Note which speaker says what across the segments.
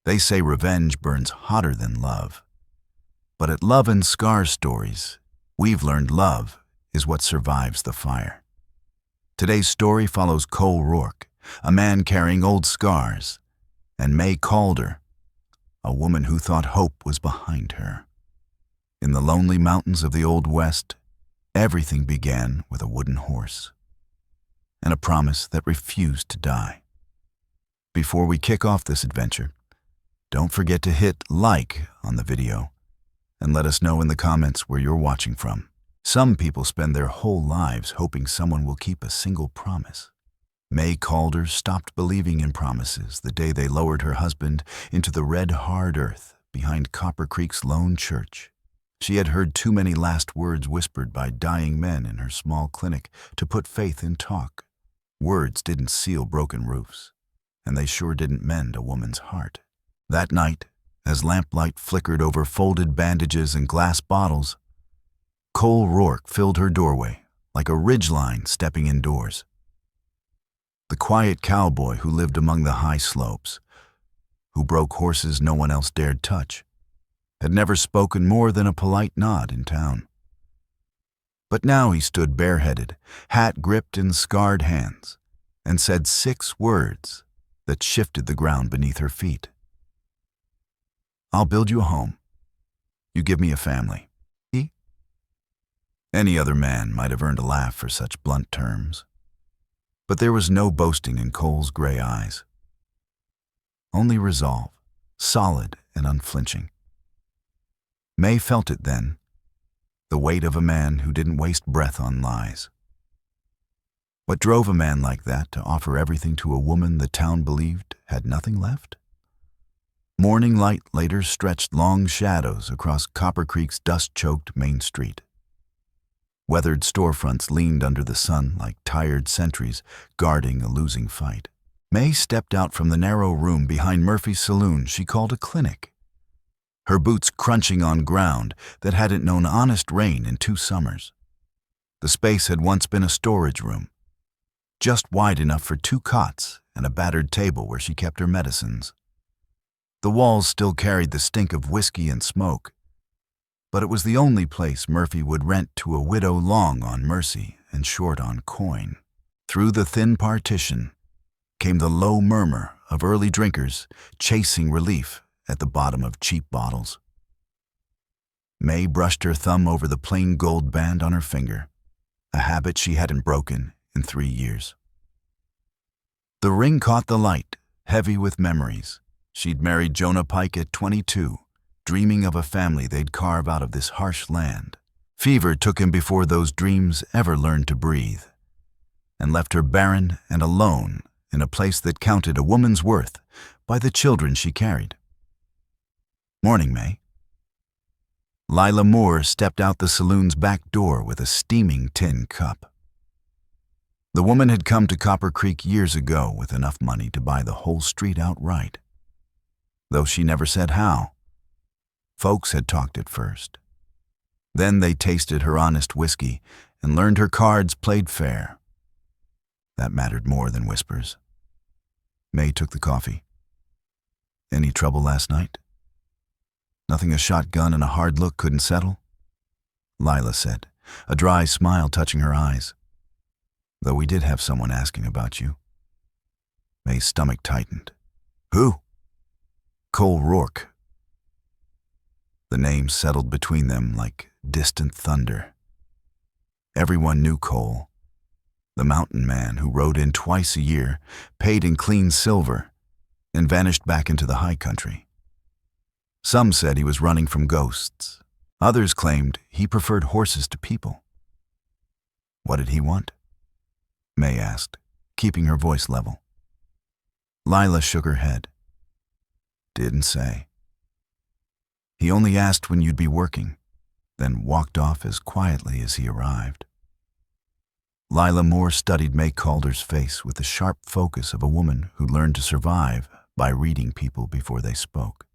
Speaker 1: They say revenge burns hotter than love. But at Love and Scar Stories, we've learned love is what survives the fire. Today's story follows Cole Rourke, a man carrying old scars, and May Calder, a woman who thought hope was behind her. In the lonely mountains of the Old West, everything began with a wooden horse and a promise that refused to die. Before we kick off this adventure, don't forget to hit like on the video and let us know in the comments where you're watching from. Some people spend their whole lives hoping someone will keep a single promise. May Calder stopped believing in promises the day they lowered her husband into the red, hard earth behind Copper Creek's lone church. She had heard too many last words whispered by dying men in her small clinic to put faith in talk. Words didn't seal broken roofs, and they sure didn't mend a woman's heart. That night, as lamplight flickered over folded bandages and glass bottles, Cole Rourke filled her doorway like a ridgeline stepping indoors. The quiet cowboy who lived among the high slopes, who broke horses no one else dared touch, had never spoken more than a polite nod in town. But now he stood bareheaded, hat gripped in scarred hands, and said 6 words that shifted the ground beneath her feet. "I'll build you a home. You give me a family." Any other man might have earned a laugh for such blunt terms. But there was no boasting in Cole's gray eyes. Only resolve, solid and unflinching. May felt it then, the weight of a man who didn't waste breath on lies. What drove a man like that to offer everything to a woman the town believed had nothing left? Morning light later stretched long shadows across Copper Creek's dust-choked main street. Weathered storefronts leaned under the sun like tired sentries guarding a losing fight. May stepped out from the narrow room behind Murphy's saloon she called a clinic, her boots crunching on ground that hadn't known honest rain in 2 summers. The space had once been a storage room, just wide enough for 2 cots and a battered table where she kept her medicines. The walls still carried the stink of whiskey and smoke, but it was the only place Murphy would rent to a widow long on mercy and short on coin. Through the thin partition came the low murmur of early drinkers chasing relief at the bottom of cheap bottles. May brushed her thumb over the plain gold band on her finger, a habit she hadn't broken in 3 years. The ring caught the light, heavy with memories. She'd married Jonah Pike at 22, dreaming of a family they'd carve out of this harsh land. Fever took him before those dreams ever learned to breathe, and left her barren and alone in a place that counted a woman's worth by the children she carried. "Morning, May." Lila Moore stepped out the saloon's back door with a steaming tin cup. The woman had come to Copper Creek years ago with enough money to buy the whole street outright, though she never said how. Folks had talked at first. Then they tasted her honest whiskey and learned her cards played fair. That mattered more than whispers. May took the coffee. "Any trouble last night?" "Nothing a shotgun and a hard look couldn't settle," Lila said, a dry smile touching her eyes. "Though we did have someone asking about you." May's stomach tightened. "Who?" "Cole Rourke." The name settled between them like distant thunder. Everyone knew Cole, the mountain man who rode in twice a year, paid in clean silver, and vanished back into the high country. Some said he was running from ghosts. Others claimed he preferred horses to people. "What did he want?" May asked, keeping her voice level. Lila shook her head. "Didn't say. He only asked when you'd be working, then walked off as quietly as he arrived." Lila Moore studied May Calder's face with the sharp focus of a woman who learned to survive by reading people before they spoke.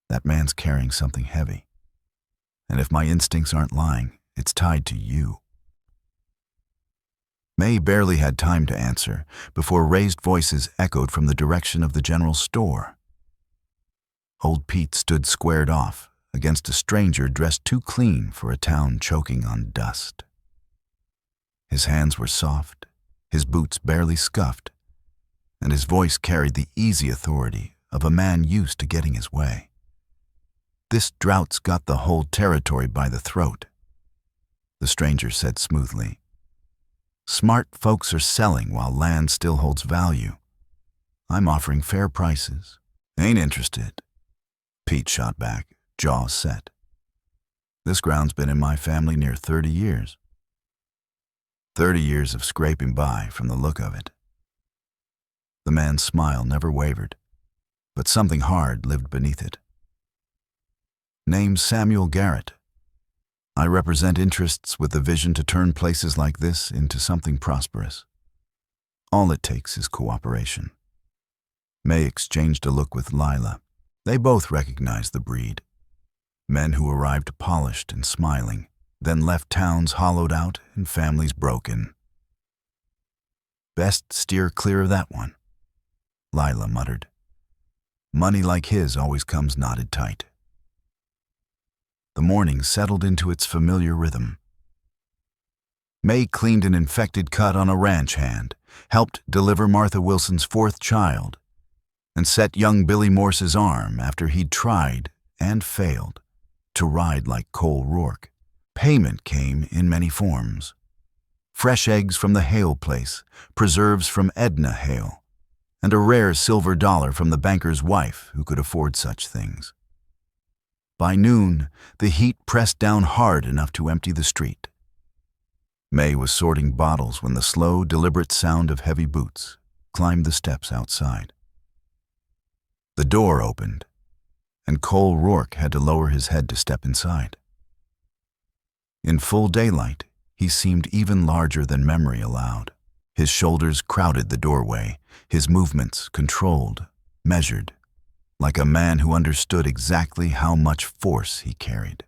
Speaker 1: "That man's carrying something heavy, and if my instincts aren't lying, it's tied to you." May barely had time to answer before raised voices echoed from the direction of the general store. Old Pete stood squared off against a stranger dressed too clean for a town choking on dust. His hands were soft, his boots barely scuffed, and his voice carried the easy authority of a man used to getting his way. "This drought's got the whole territory by the throat," the stranger said smoothly. "Smart folks are selling while land still holds value. I'm offering fair prices. Ain't interested," Pete shot back, jaw set. "This ground's been in my family near 30 years. 30 years of scraping by from the look of it." The man's smile never wavered, but something hard lived beneath it. "Name's Samuel Garrett. I represent interests with the vision to turn places like this into something prosperous. All it takes is cooperation." May exchanged a look with Lila. They both recognized the breed. Men who arrived polished and smiling, then left towns hollowed out and families broken. "Best steer clear of that one," Lila muttered. "Money like his always comes knotted tight." The morning settled into its familiar rhythm. May cleaned an infected cut on a ranch hand, helped deliver Martha Wilson's 4th child, and set young Billy Morse's arm after he'd tried, and failed, to ride like Cole Rourke. Payment came in many forms. Fresh eggs from the Hale place, preserves from Edna Hale, and a rare silver dollar from the banker's wife who could afford such things. By noon, the heat pressed down hard enough to empty the street. May was sorting bottles when the slow, deliberate sound of heavy boots climbed the steps outside. The door opened, and Cole Rourke had to lower his head to step inside. In full daylight, he seemed even larger than memory allowed. His shoulders crowded the doorway, his movements controlled, measured, like a man who understood exactly how much force he carried.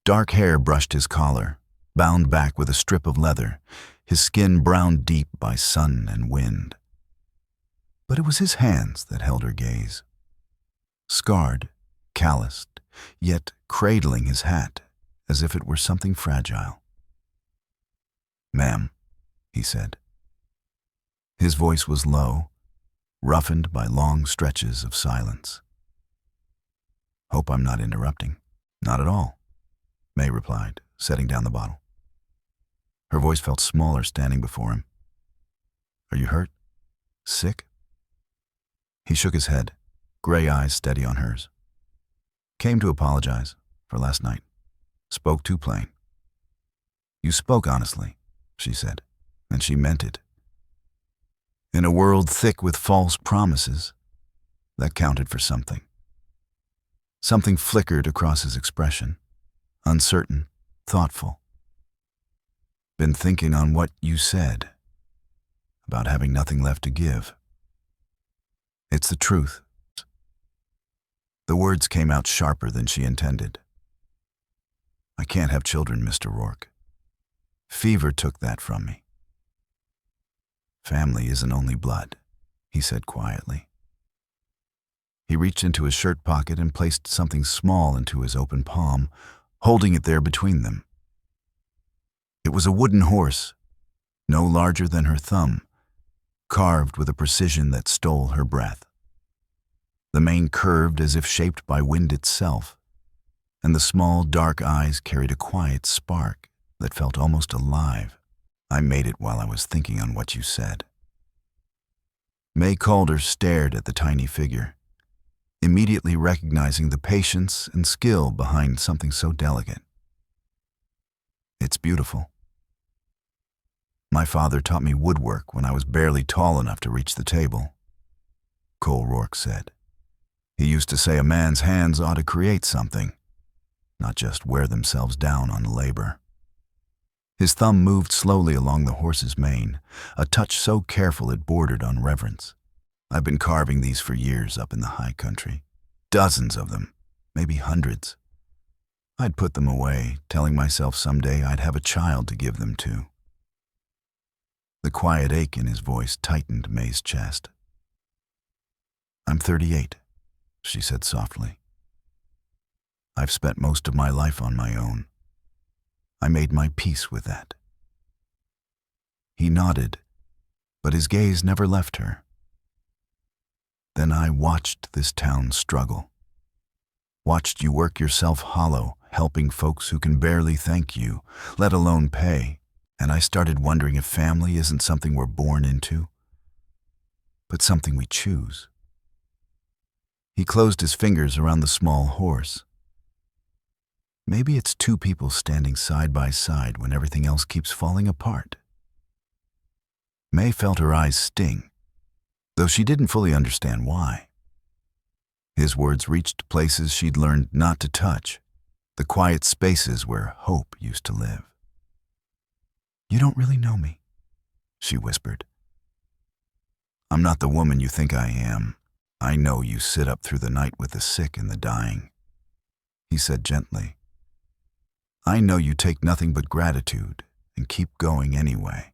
Speaker 1: Dark hair brushed his collar, bound back with a strip of leather, his skin browned deep by sun and wind. But it was his hands that held her gaze. Scarred, calloused, yet cradling his hat as if it were something fragile. "Ma'am," he said. His voice was low, roughened by long stretches of silence. "Hope I'm not interrupting." "Not at all," May replied, setting down the bottle. Her voice felt smaller standing before him. "Are you hurt? Sick?" He shook his head, gray eyes steady on hers. "Came to apologize for last night. Spoke too plain." "You spoke honestly," she said, and she meant it. In a world thick with false promises, that counted for something. Something flickered across his expression, uncertain, thoughtful. "Been thinking on what you said, about having nothing left to give. It's the truth." The words came out sharper than she intended. "I can't have children, Mr. Rourke. Fever took that from me." "Family isn't only blood," he said quietly. He reached into his shirt pocket and placed something small into his open palm, holding it there between them. It was a wooden horse, no larger than her thumb, carved with a precision that stole her breath. The mane curved as if shaped by wind itself, and the small, dark eyes carried a quiet spark that felt almost alive. "I made it while I was thinking on what you said." May Calder stared at the tiny figure, immediately recognizing the patience and skill behind something so delicate. "It's beautiful. My father taught me woodwork when I was barely tall enough to reach the table," Cole Rourke said. "He used to say a man's hands ought to create something, not just wear themselves down on labor." His thumb moved slowly along the horse's mane, a touch so careful it bordered on reverence. "I've been carving these for years up in the high country. Dozens of them, maybe hundreds. I'd put them away, telling myself someday I'd have a child to give them to." The quiet ache in his voice tightened May's chest. "I'm 38. she said softly. I've spent most of my life on my own. I made my peace with that. He nodded, but his gaze never left her. Then I watched this town struggle. Watched you work yourself hollow, helping folks who can barely thank you, let alone pay. And I started wondering if family isn't something we're born into, but something we choose. He closed his fingers around the small horse. Maybe it's two people standing side by side when everything else keeps falling apart. May felt her eyes sting, though she didn't fully understand why. His words reached places she'd learned not to touch, the quiet spaces where hope used to live. You don't really know me, she whispered. I'm not the woman you think I am. I know you sit up through the night with the sick and the dying, he said gently. I know you take nothing but gratitude and keep going anyway.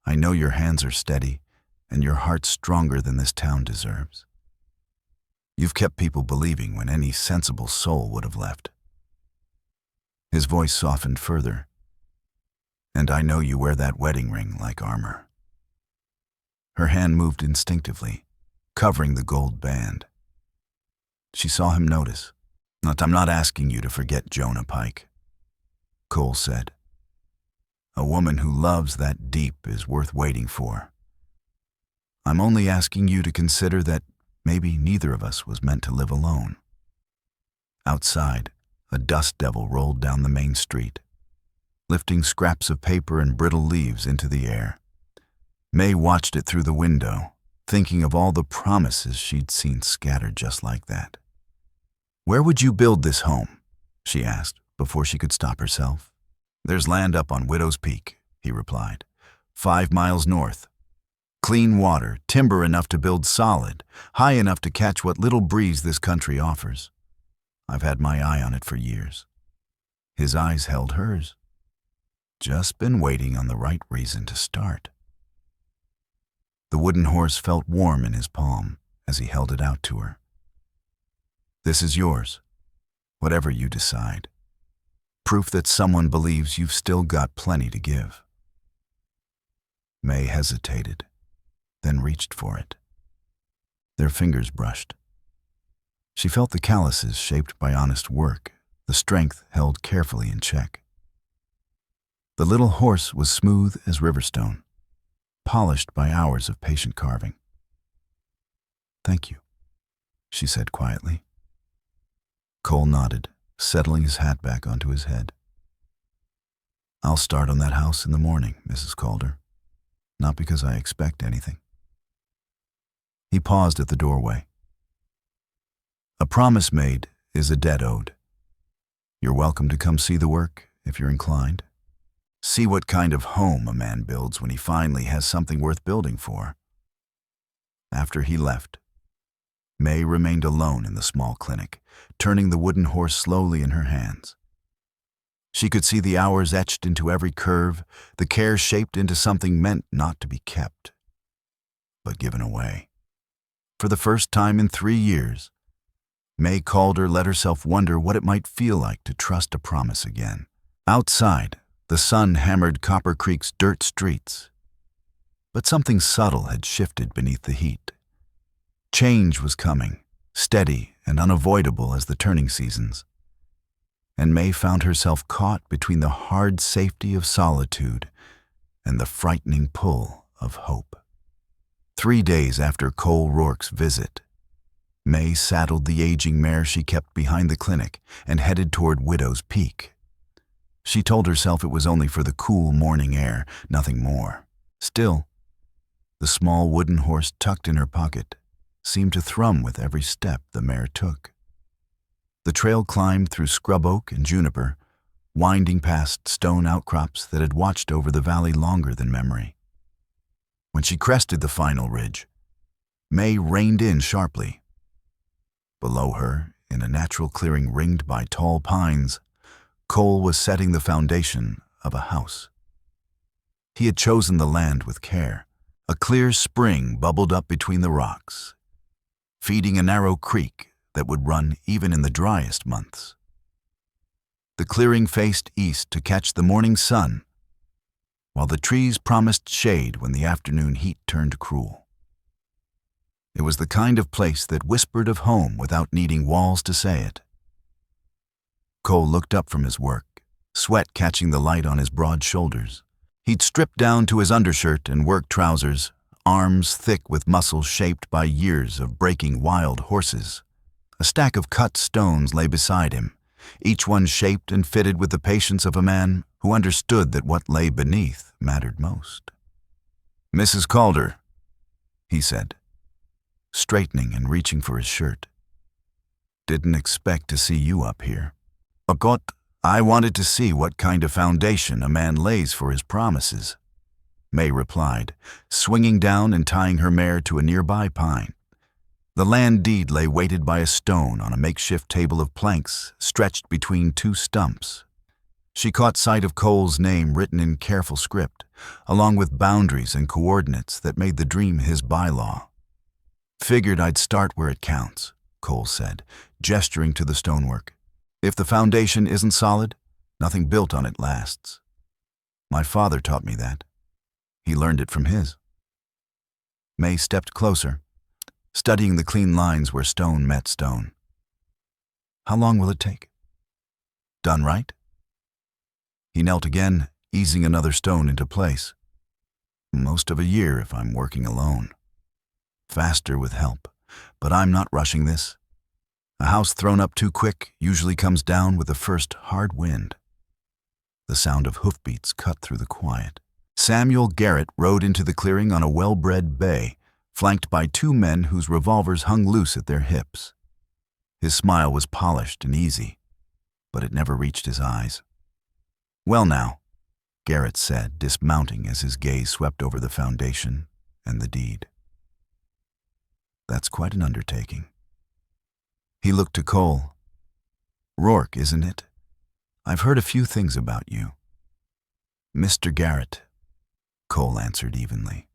Speaker 1: I know your hands are steady and your heart's stronger than this town deserves. You've kept people believing when any sensible soul would have left. His voice softened further. And I know you wear that wedding ring like armor. Her hand moved instinctively, covering the gold band. She saw him notice. I'm not asking you to forget Jonah Pike, Cole said. A woman who loves that deep is worth waiting for. I'm only asking you to consider that maybe neither of us was meant to live alone. Outside, a dust devil rolled down the main street, lifting scraps of paper and brittle leaves into the air. May watched it through the window, thinking of all the promises she'd seen scattered just like that. Where would you build this home? She asked, before she could stop herself. There's land up on Widow's Peak, he replied. 5 miles north. Clean water, timber enough to build solid, high enough to catch what little breeze this country offers. I've had my eye on it for years. His eyes held hers. Just been waiting on the right reason to start. The wooden horse felt warm in his palm as he held it out to her. This is yours, whatever you decide. Proof that someone believes you've still got plenty to give. May hesitated, then reached for it. Their fingers brushed. She felt the calluses shaped by honest work, the strength held carefully in check. The little horse was smooth as riverstone, polished by hours of patient carving. Thank you, she said quietly. Cole nodded, settling his hat back onto his head. I'll start on that house in the morning, Mrs. Calder. Not because I expect anything. He paused at the doorway. A promise made is a debt owed. You're welcome to come see the work if you're inclined. See what kind of home a man builds when he finally has something worth building for. After he left, May remained alone in the small clinic, turning the wooden horse slowly in her hands. She could see the hours etched into every curve, the care shaped into something meant not to be kept, but given away. For the first time in 3 years, May Calder let herself wonder what it might feel like to trust a promise again. Outside, the sun hammered Copper Creek's dirt streets, but something subtle had shifted beneath the heat. Change was coming, steady and unavoidable as the turning seasons, and May found herself caught between the hard safety of solitude and the frightening pull of hope. 3 days after Cole Rourke's visit, May saddled the aging mare she kept behind the clinic and headed toward Widow's Peak. She told herself it was only for the cool morning air, nothing more. Still, the small wooden horse tucked in her pocket seemed to thrum with every step the mare took. The trail climbed through scrub oak and juniper, winding past stone outcrops that had watched over the valley longer than memory. When she crested the final ridge, May reined in sharply. Below her, in a natural clearing ringed by tall pines, Cole was setting the foundation of a house. He had chosen the land with care. A clear spring bubbled up between the rocks, feeding a narrow creek that would run even in the driest months. The clearing faced east to catch the morning sun, while the trees promised shade when the afternoon heat turned cruel. It was the kind of place that whispered of home without needing walls to say it. Cole looked up from his work, sweat catching the light on his broad shoulders. He'd stripped down to his undershirt and work trousers, arms thick with muscles shaped by years of breaking wild horses. A stack of cut stones lay beside him, each one shaped and fitted with the patience of a man who understood that what lay beneath mattered most. "Mrs. Calder," he said, straightening and reaching for his shirt. "Didn't expect to see you up here. But I wanted to see what kind of foundation a man lays for his promises," May replied, swinging down and tying her mare to a nearby pine. The land deed lay weighted by a stone on a makeshift table of planks stretched between two stumps. She caught sight of Cole's name written in careful script, along with boundaries and coordinates that made the dream his bylaw. "Figured I'd start where it counts," Cole said, gesturing to the stonework. "If the foundation isn't solid, nothing built on it lasts. My father taught me that. He learned it from his." May stepped closer, studying the clean lines where stone met stone. "How long will it take? Done right?" He knelt again, easing another stone into place. "Most of a year if I'm working alone. Faster with help, but I'm not rushing this. A house thrown up too quick usually comes down with the first hard wind." The sound of hoofbeats cut through the quiet. Samuel Garrett rode into the clearing on a well-bred bay, flanked by two men whose revolvers hung loose at their hips. His smile was polished and easy, but it never reached his eyes. "Well now," Garrett said, dismounting as his gaze swept over the foundation and the deed. "That's quite an undertaking." He looked to Cole. "Rourke, isn't it? I've heard a few things about you." "Mr. Garrett," Cole answered evenly.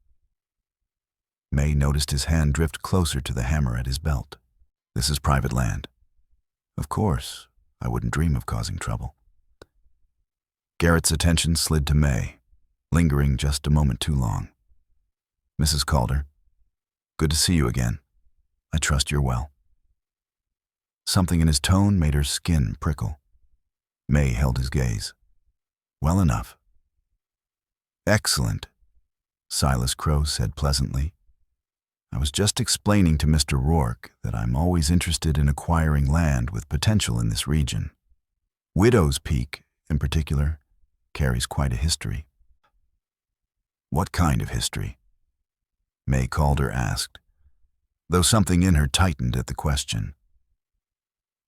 Speaker 1: May noticed his hand drift closer to the hammer at his belt. "This is private land." "Of course, I wouldn't dream of causing trouble." Garrett's attention slid to May, lingering just a moment too long. "Mrs. Calder, good to see you again. I trust you're well." Something in his tone made her skin prickle. May held his gaze. "Well enough." "Excellent," Silas Crow said pleasantly. "I was just explaining to Mr. Rourke that I'm always interested in acquiring land with potential in this region. Widow's Peak, in particular, carries quite a history." "What kind of history?" May Calder asked, though something in her tightened at the question.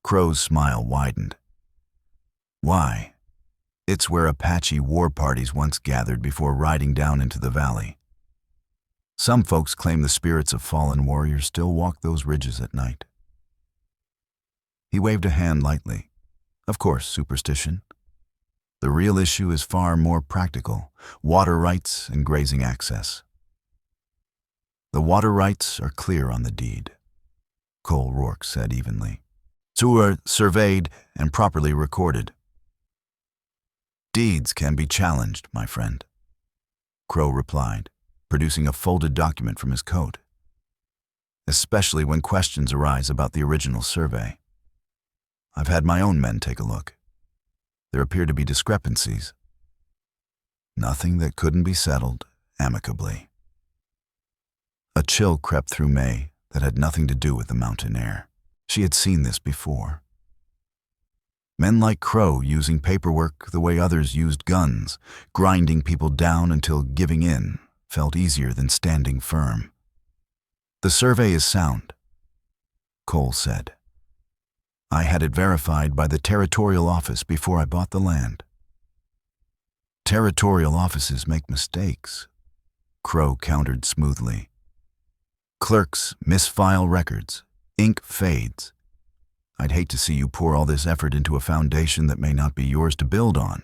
Speaker 1: Crow's smile widened. "Why, it's where Apache war parties once gathered before riding down into the valley. Some folks claim the spirits of fallen warriors still walk those ridges at night." He waved a hand lightly. "Of course, superstition. The real issue is far more practical: water rights and grazing access." "The water rights are clear on the deed," Cole Rourke said evenly. "Two are surveyed and properly recorded." "Deeds can be challenged, my friend," Crow replied, producing a folded document from his coat. "Especially when questions arise about the original survey. I've had my own men take a look. There appear to be discrepancies. Nothing that couldn't be settled amicably." A chill crept through May that had nothing to do with the mountain air. She had seen this before. Men like Crow using paperwork the way others used guns, grinding people down until giving in felt easier than standing firm. "The survey is sound," Cole said. "I had it verified by the territorial office before I bought the land." "Territorial offices make mistakes," Crow countered smoothly. "Clerks misfile records. Ink fades. I'd hate to see you pour all this effort into a foundation that may not be yours to build on."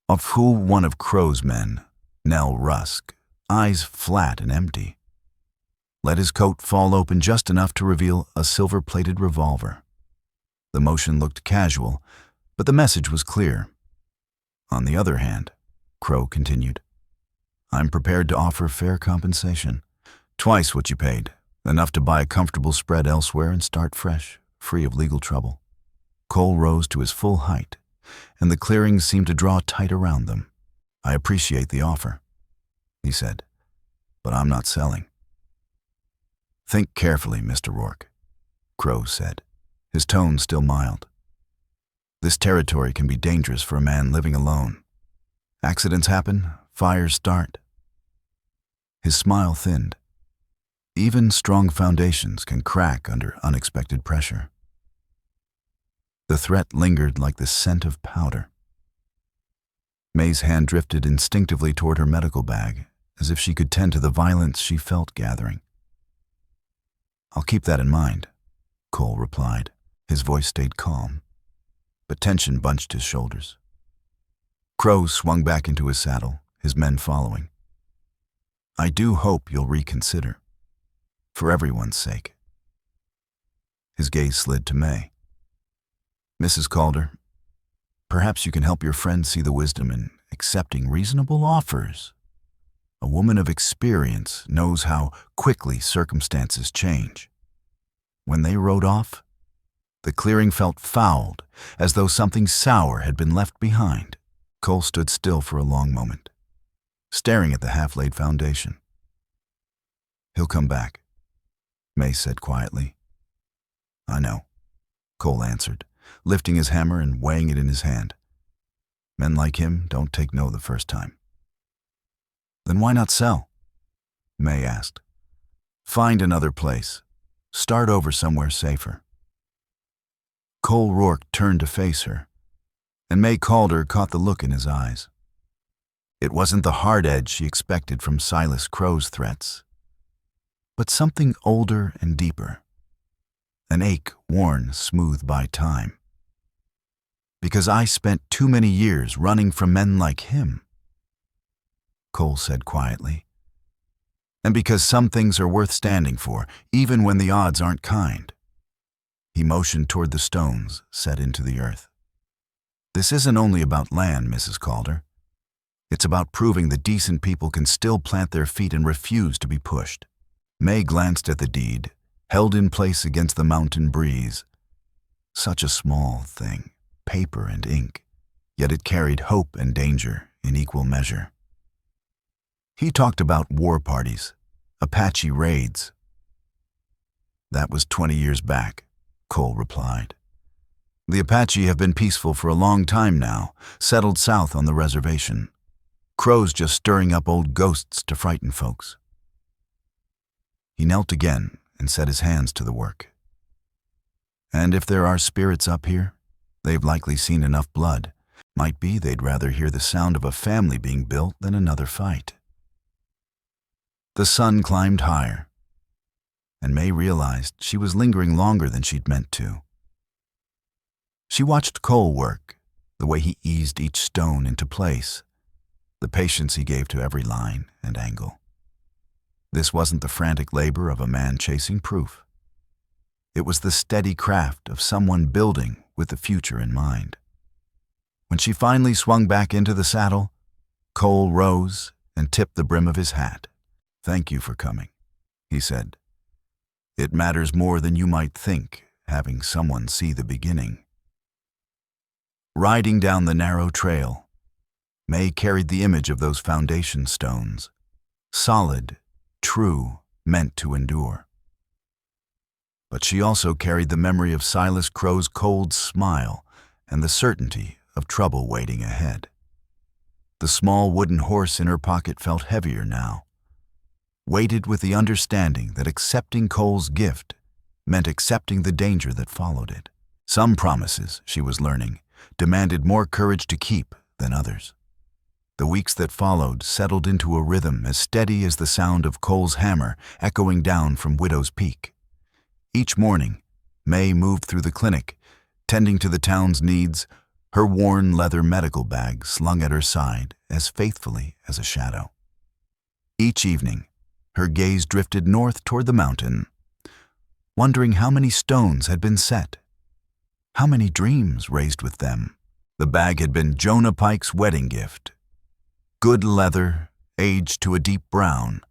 Speaker 1: Of who one of Crow's men, Nell Rusk, eyes flat and empty. let his coat fall open just enough to reveal a silver-plated revolver. The motion looked casual, but the message was clear. On the other hand, Crow continued, I'm prepared to offer fair compensation. Twice what you paid, enough to buy a comfortable spread elsewhere and start fresh, free of legal trouble. Cole rose to his full height, and the clearing seemed to draw tight around them. I appreciate the offer, he said, but I'm not selling. Think carefully, Mr. Rourke, Crow said, his tone still mild. This territory can be dangerous for a man living alone. Accidents happen, fires start. His smile thinned. Even strong foundations can crack under unexpected pressure. The threat lingered like the scent of powder. May's hand drifted instinctively toward her medical bag, as if she could tend to the violence she felt gathering. I'll keep that in mind, Cole replied. His voice stayed calm, but tension bunched his shoulders. Crow swung back into his saddle, his men following. I do hope you'll reconsider, for everyone's sake. His gaze slid to May. Mrs. Calder, perhaps you can help your friend see the wisdom in accepting reasonable offers. A woman of experience knows how quickly circumstances change. When they rode off, the clearing felt fouled, as though something sour had been left behind. Cole stood still for a long moment, staring at the half-laid foundation. He'll come back, May said quietly. I know, Cole answered, lifting his hammer and weighing it in his hand. Men like him don't take no the first time. Then why not sell? May asked. Find another place. Start over somewhere safer. Cole Rourke turned to face her, and May Calder caught the look in his eyes. It wasn't the hard edge she expected from Silas Crow's threats, but something older and deeper, an ache worn smooth by time. Because I spent too many years running from men like him, Cole said quietly. And because some things are worth standing for, even when the odds aren't kind. He motioned toward the stones set into the earth. This isn't only about land, Mrs. Calder. It's about proving that decent people can still plant their feet and refuse to be pushed. May glanced at the deed, held in place against the mountain breeze. Such a small thing, paper and ink, yet it carried hope and danger in equal measure. He talked about war parties, Apache raids. That was 20 years back, Cole replied. The Apache have been peaceful for a long time now, settled south on the reservation. Crows just stirring up old ghosts to frighten folks. He knelt again and set his hands to the work. And if there are spirits up here, they've likely seen enough blood. Might be they'd rather hear the sound of a family being built than another fight. The sun climbed higher, and May realized she was lingering longer than she'd meant to. She watched Cole work, the way he eased each stone into place, the patience he gave to every line and angle. This wasn't the frantic labor of a man chasing proof. It was the steady craft of someone building with the future in mind. When she finally swung back into the saddle, Cole rose and tipped the brim of his hat. Thank you for coming, he said. It matters more than you might think, having someone see the beginning. Riding down the narrow trail, May carried the image of those foundation stones, solid, true, meant to endure. But she also carried the memory of Silas Crow's cold smile and the certainty of trouble waiting ahead. The small wooden horse in her pocket felt heavier now, weighted with the understanding that accepting Cole's gift meant accepting the danger that followed it. Some promises, she was learning, demanded more courage to keep than others. The weeks that followed settled into a rhythm as steady as the sound of Cole's hammer echoing down from Widow's Peak. Each morning, May moved through the clinic, tending to the town's needs, her worn leather medical bag slung at her side as faithfully as a shadow. Each evening, Her gaze drifted north toward the mountain, wondering how many stones had been set, how many dreams raised with them. The bag had been Jonah Pike's wedding gift. Good leather, aged to a deep brown,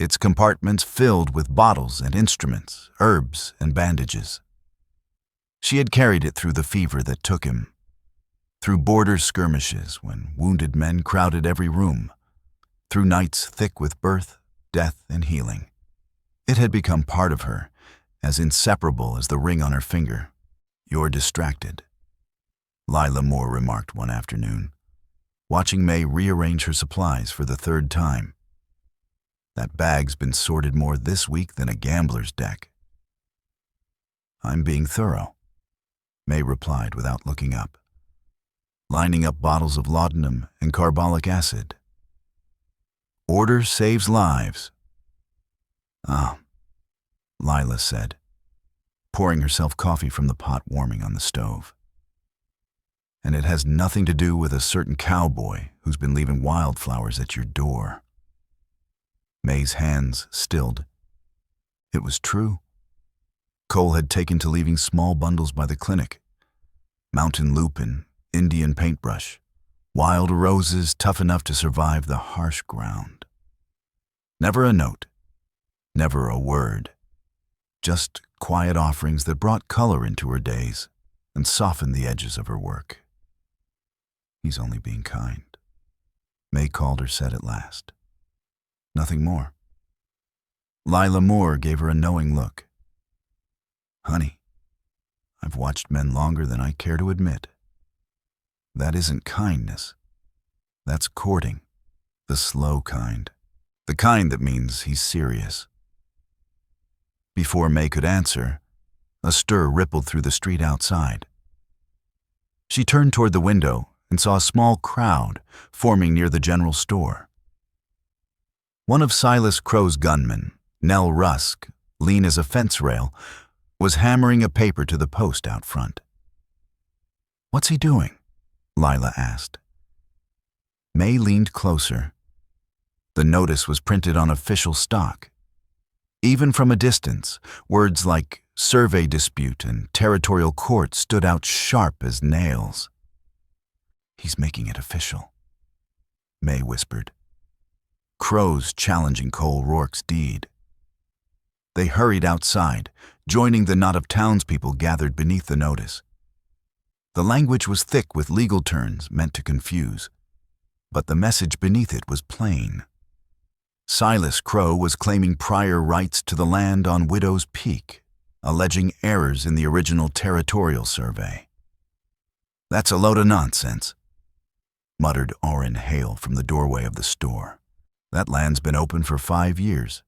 Speaker 1: its compartments filled with bottles and instruments, herbs and bandages. She had carried it through the fever that took him, through border skirmishes when wounded men crowded every room, through nights thick with birth, death, and healing. It had become part of her, as inseparable as the ring on her finger. "You're distracted," Lila Moore remarked one afternoon, watching May rearrange her supplies for the third time. "That bag's been sorted more this week than a gambler's deck." "I'm being thorough," May replied without looking up, lining up bottles of laudanum and carbolic acid. "Order saves lives." "Ah," Lila said, pouring herself coffee from the pot warming on the stove. "And it has nothing to do with a certain cowboy who's been leaving wildflowers at your door." May's hands stilled. It was true. Cole had taken to leaving small bundles by the clinic. Mountain lupin, Indian paintbrush, wild roses tough enough to survive the harsh ground. Never a note, never a word. Just quiet offerings that brought color into her days and softened the edges of her work. "He's only being kind," May Calder said at last. Nothing more. Lila Moore gave her a knowing look. "Honey, I've watched men longer than I care to admit. That isn't kindness. That's courting. The slow kind. The kind that means he's serious." Before May could answer, a stir rippled through the street outside. She turned toward the window and saw a small crowd forming near the general store. One of Silas Crow's gunmen, Nell Rusk, lean as a fence rail, was hammering a paper to the post out front. "What's he doing?" Lila asked. May leaned closer. The notice was printed on official stock. Even from a distance, words like survey dispute and territorial court stood out sharp as nails. "He's making it official," May whispered. "Crow's challenging Cole Rourke's deed." They hurried outside, joining the knot of townspeople gathered beneath the notice. The language was thick with legal terms meant to confuse, but the message beneath it was plain. Silas Crow was claiming prior rights to the land on Widow's Peak, alleging errors in the original territorial survey. "That's a load of nonsense," muttered Orrin Hale from the doorway of the store. "That land's been open for 5 years.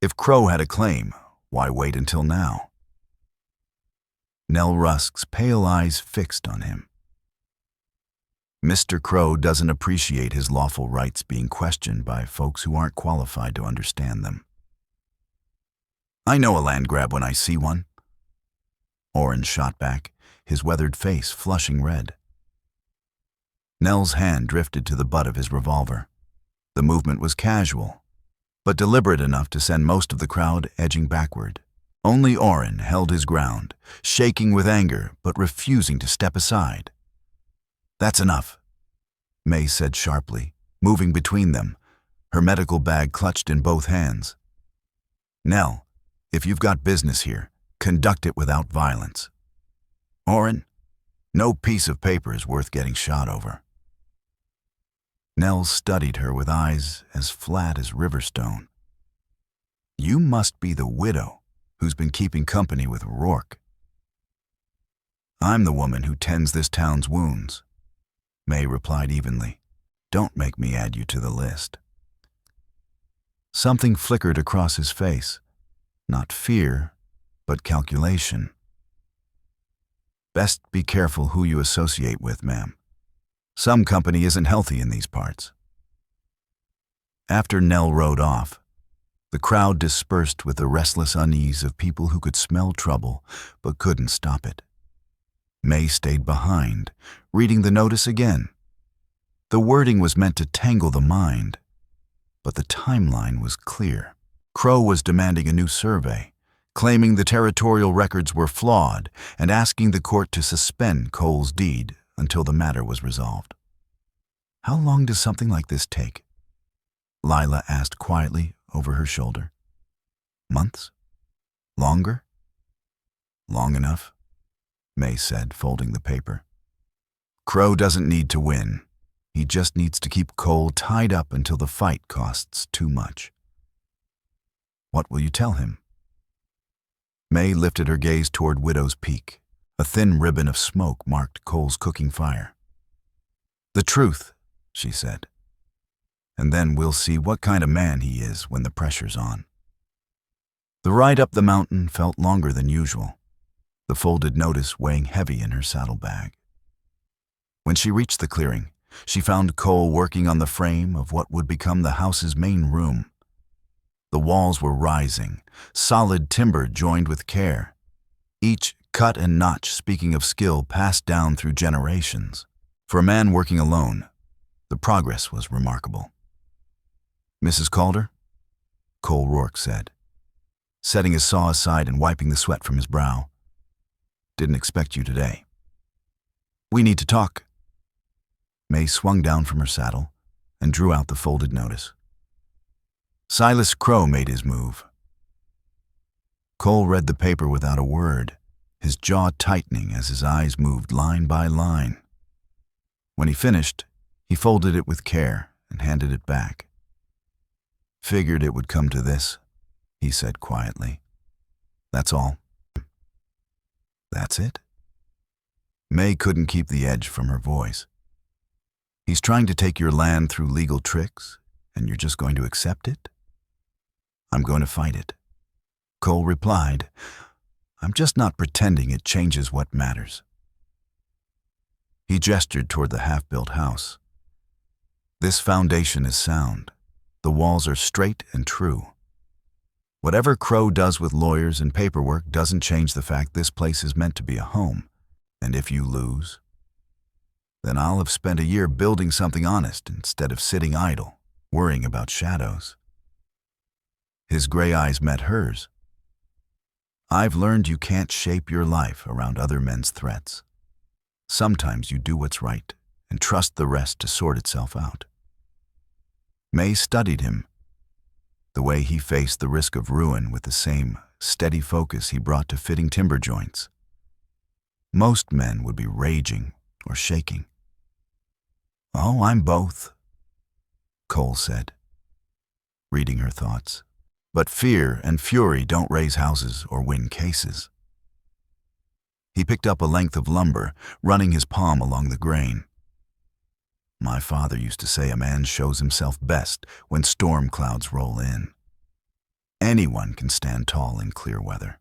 Speaker 1: If Crow had a claim, why wait until now?" Nell Rusk's pale eyes fixed on him. "Mr. Crow doesn't appreciate his lawful rights being questioned by folks who aren't qualified to understand them." "I know a land grab when I see one," Orrin shot back, his weathered face flushing red. Nell's hand drifted to the butt of his revolver. The movement was casual, but deliberate enough to send most of the crowd edging backward. Only Orrin held his ground, shaking with anger but refusing to step aside. "That's enough," May said sharply, moving between them, her medical bag clutched in both hands. "Nell, if you've got business here, conduct it without violence. Orrin, no piece of paper is worth getting shot over." Nell studied her with eyes as flat as riverstone. "You must be the widow who's been keeping company with Rourke." "I'm the woman who tends this town's wounds," May replied evenly. "Don't make me add you to the list." Something flickered across his face. Not fear, but calculation. "Best be careful who you associate with, ma'am. Some company isn't healthy in these parts." After Nell rode off, the crowd dispersed with the restless unease of people who could smell trouble but couldn't stop it. May stayed behind, reading the notice again. The wording was meant to tangle the mind, but the timeline was clear. Crow was demanding a new survey, claiming the territorial records were flawed and asking the court to suspend Cole's deed until the matter was resolved. "How long does something like this take?" Lila asked quietly over her shoulder. "Months? Longer?" "Long enough," May said, folding the paper. "Crow doesn't need to win. He just needs to keep Cole tied up until the fight costs too much." "What will you tell him?" May lifted her gaze toward Widow's Peak. A thin ribbon of smoke marked Cole's cooking fire. "The truth," she said. "And then we'll see what kind of man he is when the pressure's on." The ride up the mountain felt longer than usual, the folded notice weighing heavy in her saddlebag. When she reached the clearing, she found Cole working on the frame of what would become the house's main room. The walls were rising, solid timber joined with care, each cut and notch speaking of skill passed down through generations. For a man working alone, the progress was remarkable. "Mrs. Calder?" Cole Rourke said, setting his saw aside and wiping the sweat from his brow. "Didn't expect you today." "We need to talk." May swung down from her saddle and drew out the folded notice. Silas Crow made his move. Cole read the paper without a word, his jaw tightening as his eyes moved line by line. When he finished, he folded it with care and handed it back. "Figured it would come to this," he said quietly. "That's all." "That's it?" May couldn't keep the edge from her voice. "He's trying to take your land through legal tricks, and you're just going to accept it?" "I'm going to fight it." Cole replied, "I'm just not pretending it changes what matters." He gestured toward the half-built house. "This foundation is sound. The walls are straight and true. Whatever Crow does with lawyers and paperwork doesn't change the fact this place is meant to be a home. And if you lose, then I'll have spent a year building something honest instead of sitting idle, worrying about shadows." His gray eyes met hers. "I've learned you can't shape your life around other men's threats. Sometimes you do what's right and trust the rest to sort itself out." May studied him, the way he faced the risk of ruin with the same steady focus he brought to fitting timber joints. Most men would be raging or shaking. "Oh, I'm both," Cole said, reading her thoughts. "But fear and fury don't raise houses or win cases." He picked up a length of lumber, running his palm along the grain. "My father used to say a man shows himself best when storm clouds roll in. Anyone can stand tall in clear weather."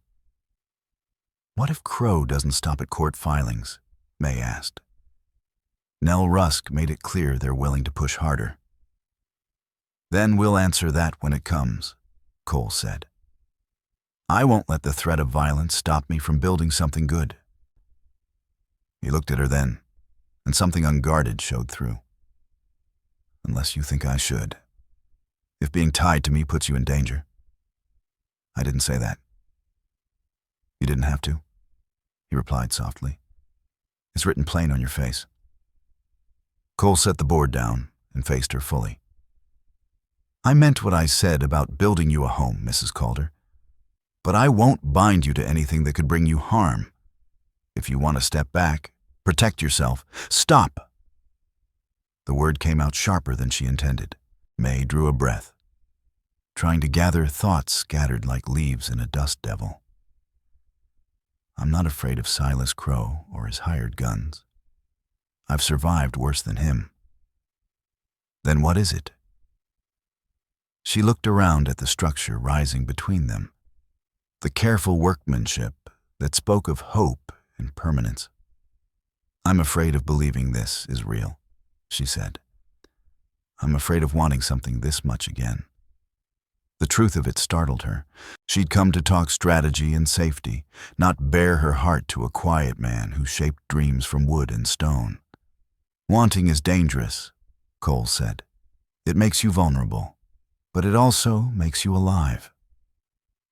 Speaker 1: "What if Crow doesn't stop at court filings?" May asked. Nell Rusk made it clear they're willing to push harder. "Then we'll answer that when it comes," Cole said. "I won't let the threat of violence stop me from building something good." He looked at her then, and something unguarded showed through. "Unless you think I should. If being tied to me puts you in danger." "I didn't say that." "You didn't have to," he replied softly. "It's written plain on your face." Cole set the board down and faced her fully. "I meant what I said about building you a home, Mrs. Calder. But I won't bind you to anything that could bring you harm. If you want to step back, protect yourself, stop." The word came out sharper than she intended. May drew a breath, trying to gather thoughts scattered like leaves in a dust devil. "I'm not afraid of Silas Crow or his hired guns. I've survived worse than him." "Then what is it?" She looked around at the structure rising between them, the careful workmanship that spoke of hope and permanence. "I'm afraid of believing this is real," she said. "I'm afraid of wanting something this much again." The truth of it startled her. She'd come to talk strategy and safety, not bare her heart to a quiet man who shaped dreams from wood and stone. "Wanting is dangerous," Cole said. "It makes you vulnerable, but it also makes you alive."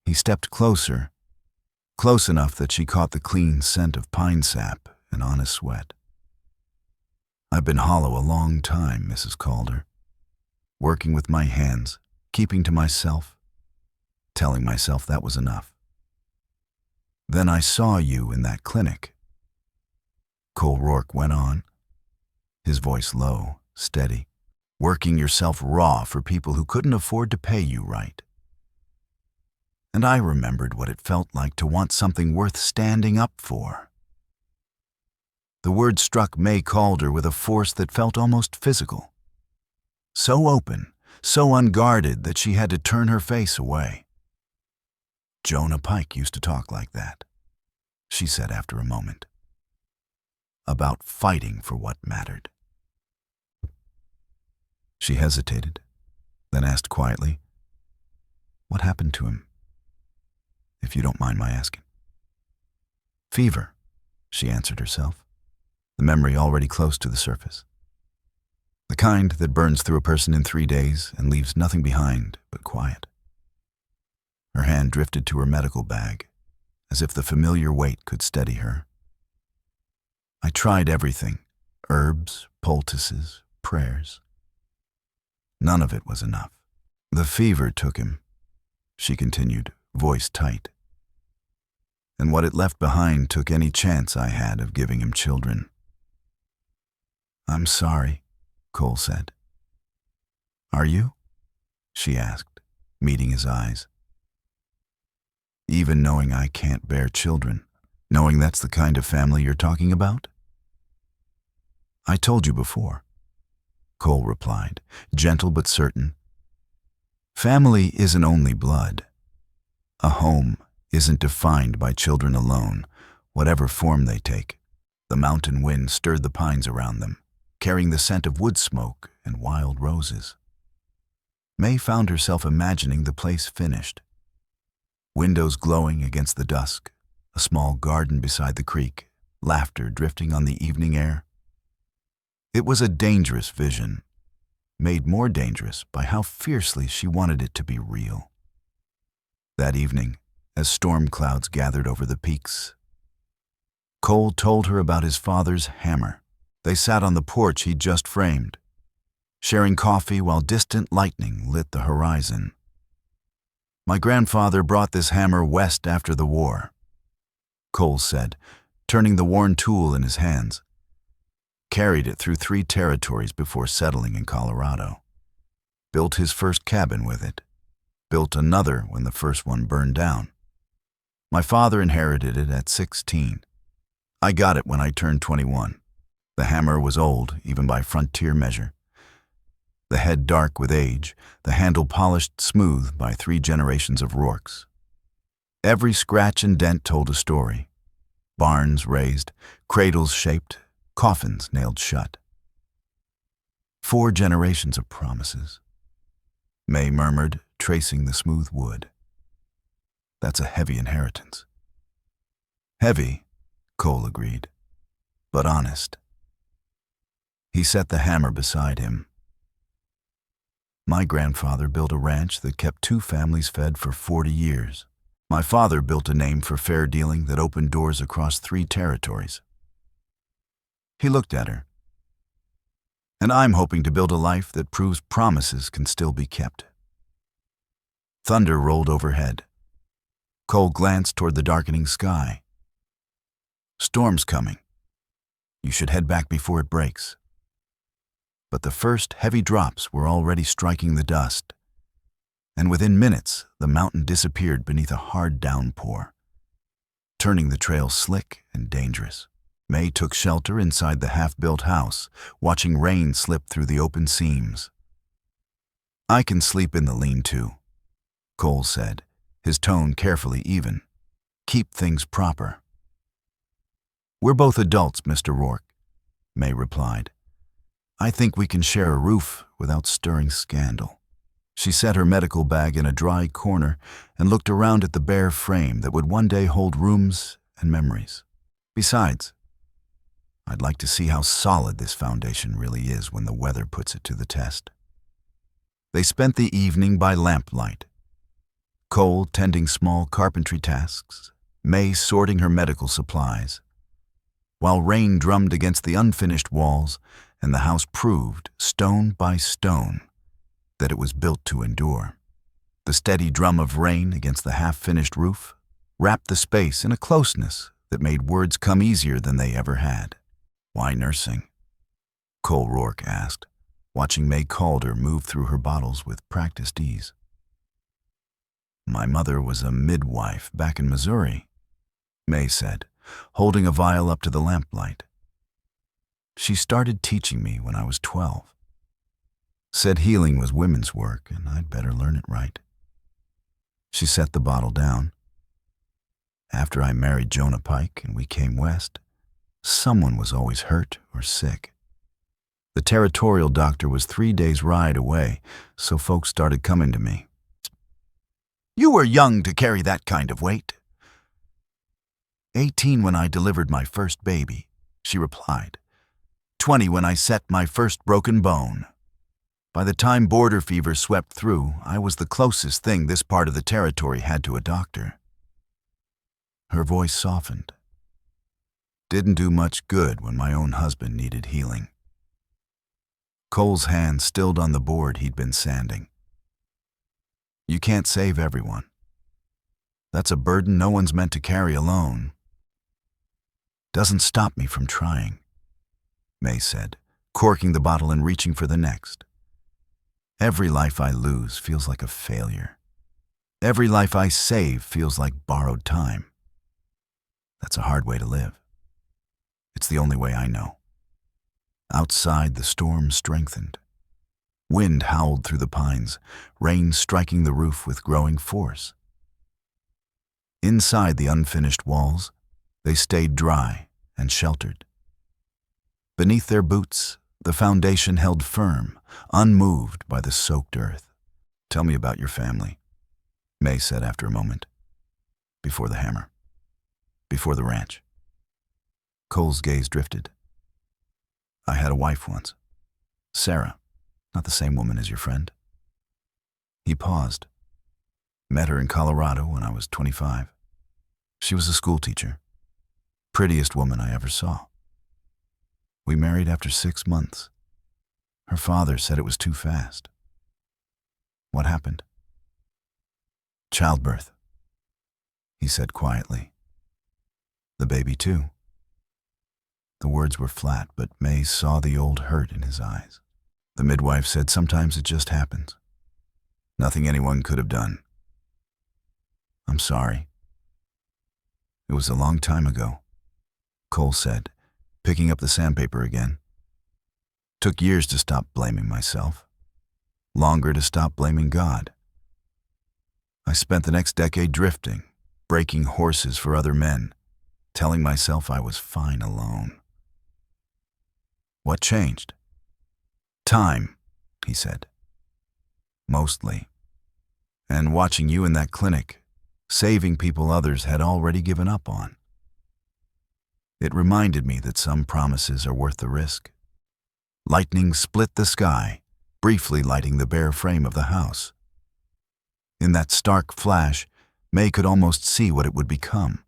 Speaker 1: He stepped closer, close enough that she caught the clean scent of pine sap and honest sweat. "I've been hollow a long time, Mrs. Calder, working with my hands, keeping to myself, telling myself that was enough. Then I saw you in that clinic," Cole Rourke went on, his voice low, steady, "working yourself raw for people who couldn't afford to pay you right. And I remembered what it felt like to want something worth standing up for." The word struck May Calder with a force that felt almost physical. So open, so unguarded that she had to turn her face away. "Jonah Pike used to talk like that," she said after a moment. "About fighting for what mattered." She hesitated, then asked quietly, "What happened to him, if you don't mind my asking?" "Fever," she answered herself, the memory already close to the surface. The kind that burns through a person in 3 days and leaves nothing behind but quiet. Her hand drifted to her medical bag, as if the familiar weight could steady her. "I tried everything, herbs, poultices, prayers. None of it was enough. The fever took him," she continued, voice tight. "And what it left behind took any chance I had of giving him children." "I'm sorry," Cole said. "Are you?" she asked, meeting his eyes. "Even knowing I can't bear children, knowing that's the kind of family you're talking about?" "I told you before," Cole replied, gentle but certain. "Family isn't only blood. A home isn't defined by children alone, whatever form they take." The mountain wind stirred the pines around them, carrying the scent of wood smoke and wild roses. May found herself imagining the place finished. Windows glowing against the dusk, a small garden beside the creek, laughter drifting on the evening air. It was a dangerous vision, made more dangerous by how fiercely she wanted it to be real. That evening, as storm clouds gathered over the peaks, Cole told her about his father's hammer. They sat on the porch he'd just framed, sharing coffee while distant lightning lit the horizon. "My grandfather brought this hammer west after the war," Cole said, turning the worn tool in his hands. "Carried it through 3 territories before settling in Colorado. Built his first cabin with it. Built another when the first one burned down. My father inherited it at 16. I got it when I turned 21. The hammer was old, even by frontier measure. The head dark with age, the handle polished smooth by 3 generations of Rourkes. Every scratch and dent told a story. Barns raised, cradles shaped, coffins nailed shut. 4 generations of promises," May murmured, tracing the smooth wood. "That's a heavy inheritance." "Heavy," Cole agreed, "but honest." He set the hammer beside him. "My grandfather built a ranch that kept 2 families fed for 40 years. My father built a name for fair dealing that opened doors across 3 territories." He looked at her. "And I'm hoping to build a life that proves promises can still be kept." Thunder rolled overhead. Cole glanced toward the darkening sky. "Storm's coming. You should head back before it breaks." But the first heavy drops were already striking the dust, and within minutes the mountain disappeared beneath a hard downpour, turning the trail slick and dangerous. May took shelter inside the half-built house, watching rain slip through the open seams. "I can sleep in the lean-to," Cole said, his tone carefully even. "Keep things proper." "We're both adults, Mr. Rourke," May replied. "I think we can share a roof without stirring scandal." She set her medical bag in a dry corner and looked around at the bare frame that would one day hold rooms and memories. "Besides, I'd like to see how solid this foundation really is when the weather puts it to the test." They spent the evening by lamplight. Cole tending small carpentry tasks, May sorting her medical supplies, while rain drummed against the unfinished walls and the house proved, stone by stone, that it was built to endure. The steady drum of rain against the half-finished roof wrapped the space in a closeness that made words come easier than they ever had. "Why nursing?" Cole Rourke asked, watching May Calder move through her bottles with practiced ease. "My mother was a midwife back in Missouri," May said, holding a vial up to the lamplight. "She started teaching me when I was 12. Said healing was women's work and I'd better learn it right." She set the bottle down. "After I married Jonah Pike and we came west, someone was always hurt or sick. The territorial doctor was 3 days' ride away, so folks started coming to me." "You were young to carry that kind of weight." 18 when I delivered my first baby," she replied. 20 when I set my first broken bone. By the time border fever swept through, I was the closest thing this part of the territory had to a doctor." Her voice softened. "Didn't do much good when my own husband needed healing." Cole's hand stilled on the board he'd been sanding. "You can't save everyone. That's a burden no one's meant to carry alone." "Doesn't stop me from trying," May said, corking the bottle and reaching for the next. "Every life I lose feels like a failure. Every life I save feels like borrowed time. That's a hard way to live. It's the only way I know." Outside, the storm strengthened. Wind howled through the pines, rain striking the roof with growing force. Inside the unfinished walls, they stayed dry and sheltered. Beneath their boots, the foundation held firm, unmoved by the soaked earth. "Tell me about your family," May said after a moment. "Before the hammer. Before the ranch." Cole's gaze drifted. "I had a wife once. Sarah, not the same woman as your friend." He paused. "Met her in Colorado when I was 25. She was a school teacher. Prettiest woman I ever saw. We married after 6 months. Her father said it was too fast." "What happened?" "Childbirth," he said quietly. "The baby too." The words were flat, but May saw the old hurt in his eyes. "The midwife said sometimes it just happens. Nothing anyone could have done." "I'm sorry." "It was a long time ago," Cole said, picking up the sandpaper again. "Took years to stop blaming myself. Longer to stop blaming God. I spent the next decade drifting, breaking horses for other men, telling myself I was fine alone." "What changed?" "Time," he said. "Mostly. And watching you in that clinic, saving people others had already given up on. It reminded me that some promises are worth the risk." Lightning split the sky, briefly lighting the bare frame of the house. In that stark flash, May could almost see what it would become.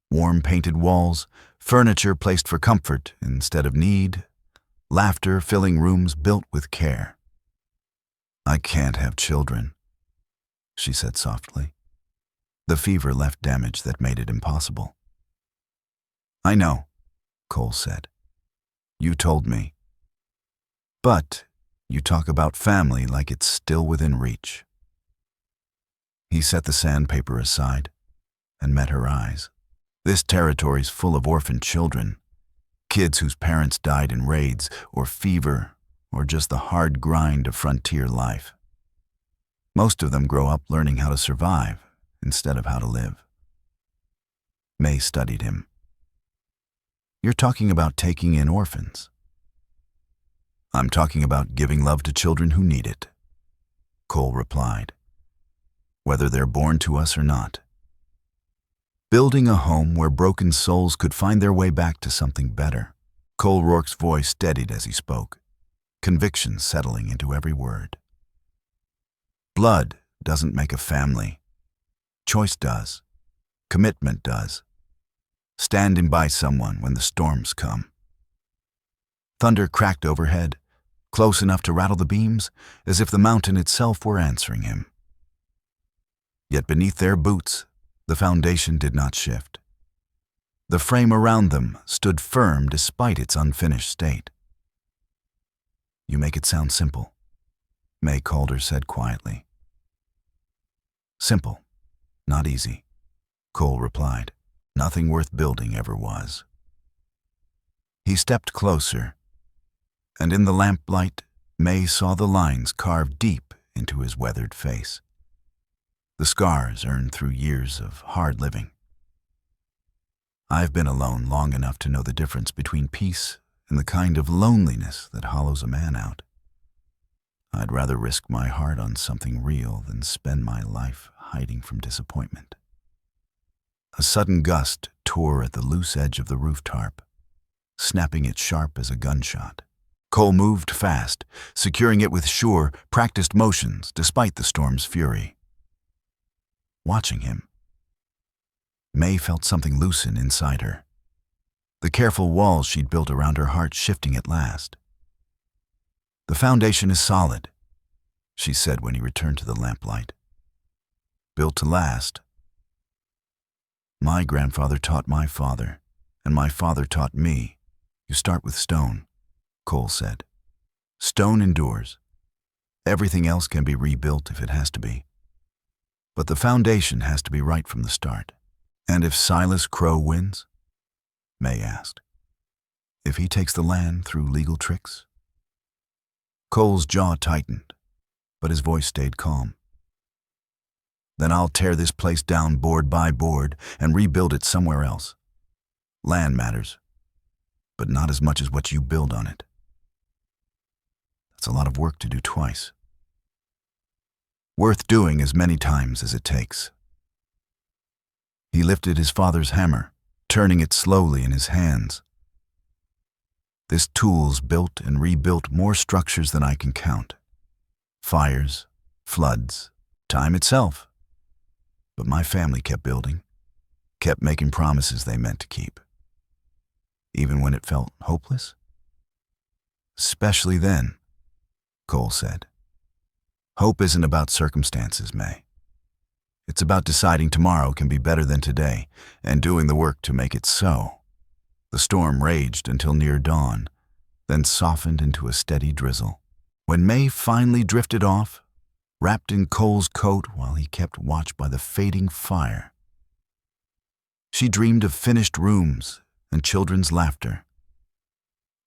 Speaker 1: Warm painted walls, furniture placed for comfort instead of need, laughter filling rooms built with care. "I can't have children," she said softly. The fever left damage that made it impossible. "I know," Cole said. "You told me. But you talk about family like it's still within reach." He set the sandpaper aside and met her eyes. "This territory's full of orphaned children, kids whose parents died in raids or fever or just the hard grind of frontier life. Most of them grow up learning how to survive instead of how to live." May studied him. "You're talking about taking in orphans." "I'm talking about giving love to children who need it," Cole replied. "Whether they're born to us or not. Building a home where broken souls could find their way back to something better." Cole Rourke's voice steadied as he spoke, conviction settling into every word. "Blood doesn't make a family," Choice does. Commitment does. Standing by someone when the storms come. Thunder cracked overhead, close enough to rattle the beams, as if the mountain itself were answering him. Yet beneath their boots, the foundation did not shift. The frame around them stood firm despite its unfinished state. "You make it sound simple," May Calder said quietly. "Simple, not easy," Cole replied. "Nothing worth building ever was." He stepped closer, and in the lamplight, May saw the lines carved deep into his weathered face. The scars earned through years of hard living. "I've been alone long enough to know the difference between peace and the kind of loneliness that hollows a man out. I'd rather risk my heart on something real than spend my life hiding from disappointment." A sudden gust tore at the loose edge of the roof tarp, snapping it sharp as a gunshot. Cole moved fast, securing it with sure, practiced motions despite the storm's fury. Watching him, May felt something loosen inside her, the careful walls she'd built around her heart shifting at last. "The foundation is solid," she said when he returned to the lamplight. "Built to last. My grandfather taught my father, and my father taught me. You start with stone," Cole said. "Stone endures. Everything else can be rebuilt if it has to be. But the foundation has to be right from the start." "And if Silas Crow wins?" May asked. "If he takes the land through legal tricks?" Cole's jaw tightened, but his voice stayed calm. "Then I'll tear this place down board by board and rebuild it somewhere else. Land matters, but not as much as what you build on it. That's a lot of work to do twice. Worth doing as many times as it takes." He lifted his father's hammer, turning it slowly in his hands. "This tool's built and rebuilt more structures than I can count. Fires, floods, time itself. But my family kept building, kept making promises they meant to keep. Even when it felt hopeless." "Especially then," Cole said. "Hope isn't about circumstances, May. It's about deciding tomorrow can be better than today and doing the work to make it so." The storm raged until near dawn, then softened into a steady drizzle. When May finally drifted off, wrapped in Cole's coat while he kept watch by the fading fire, she dreamed of finished rooms and children's laughter,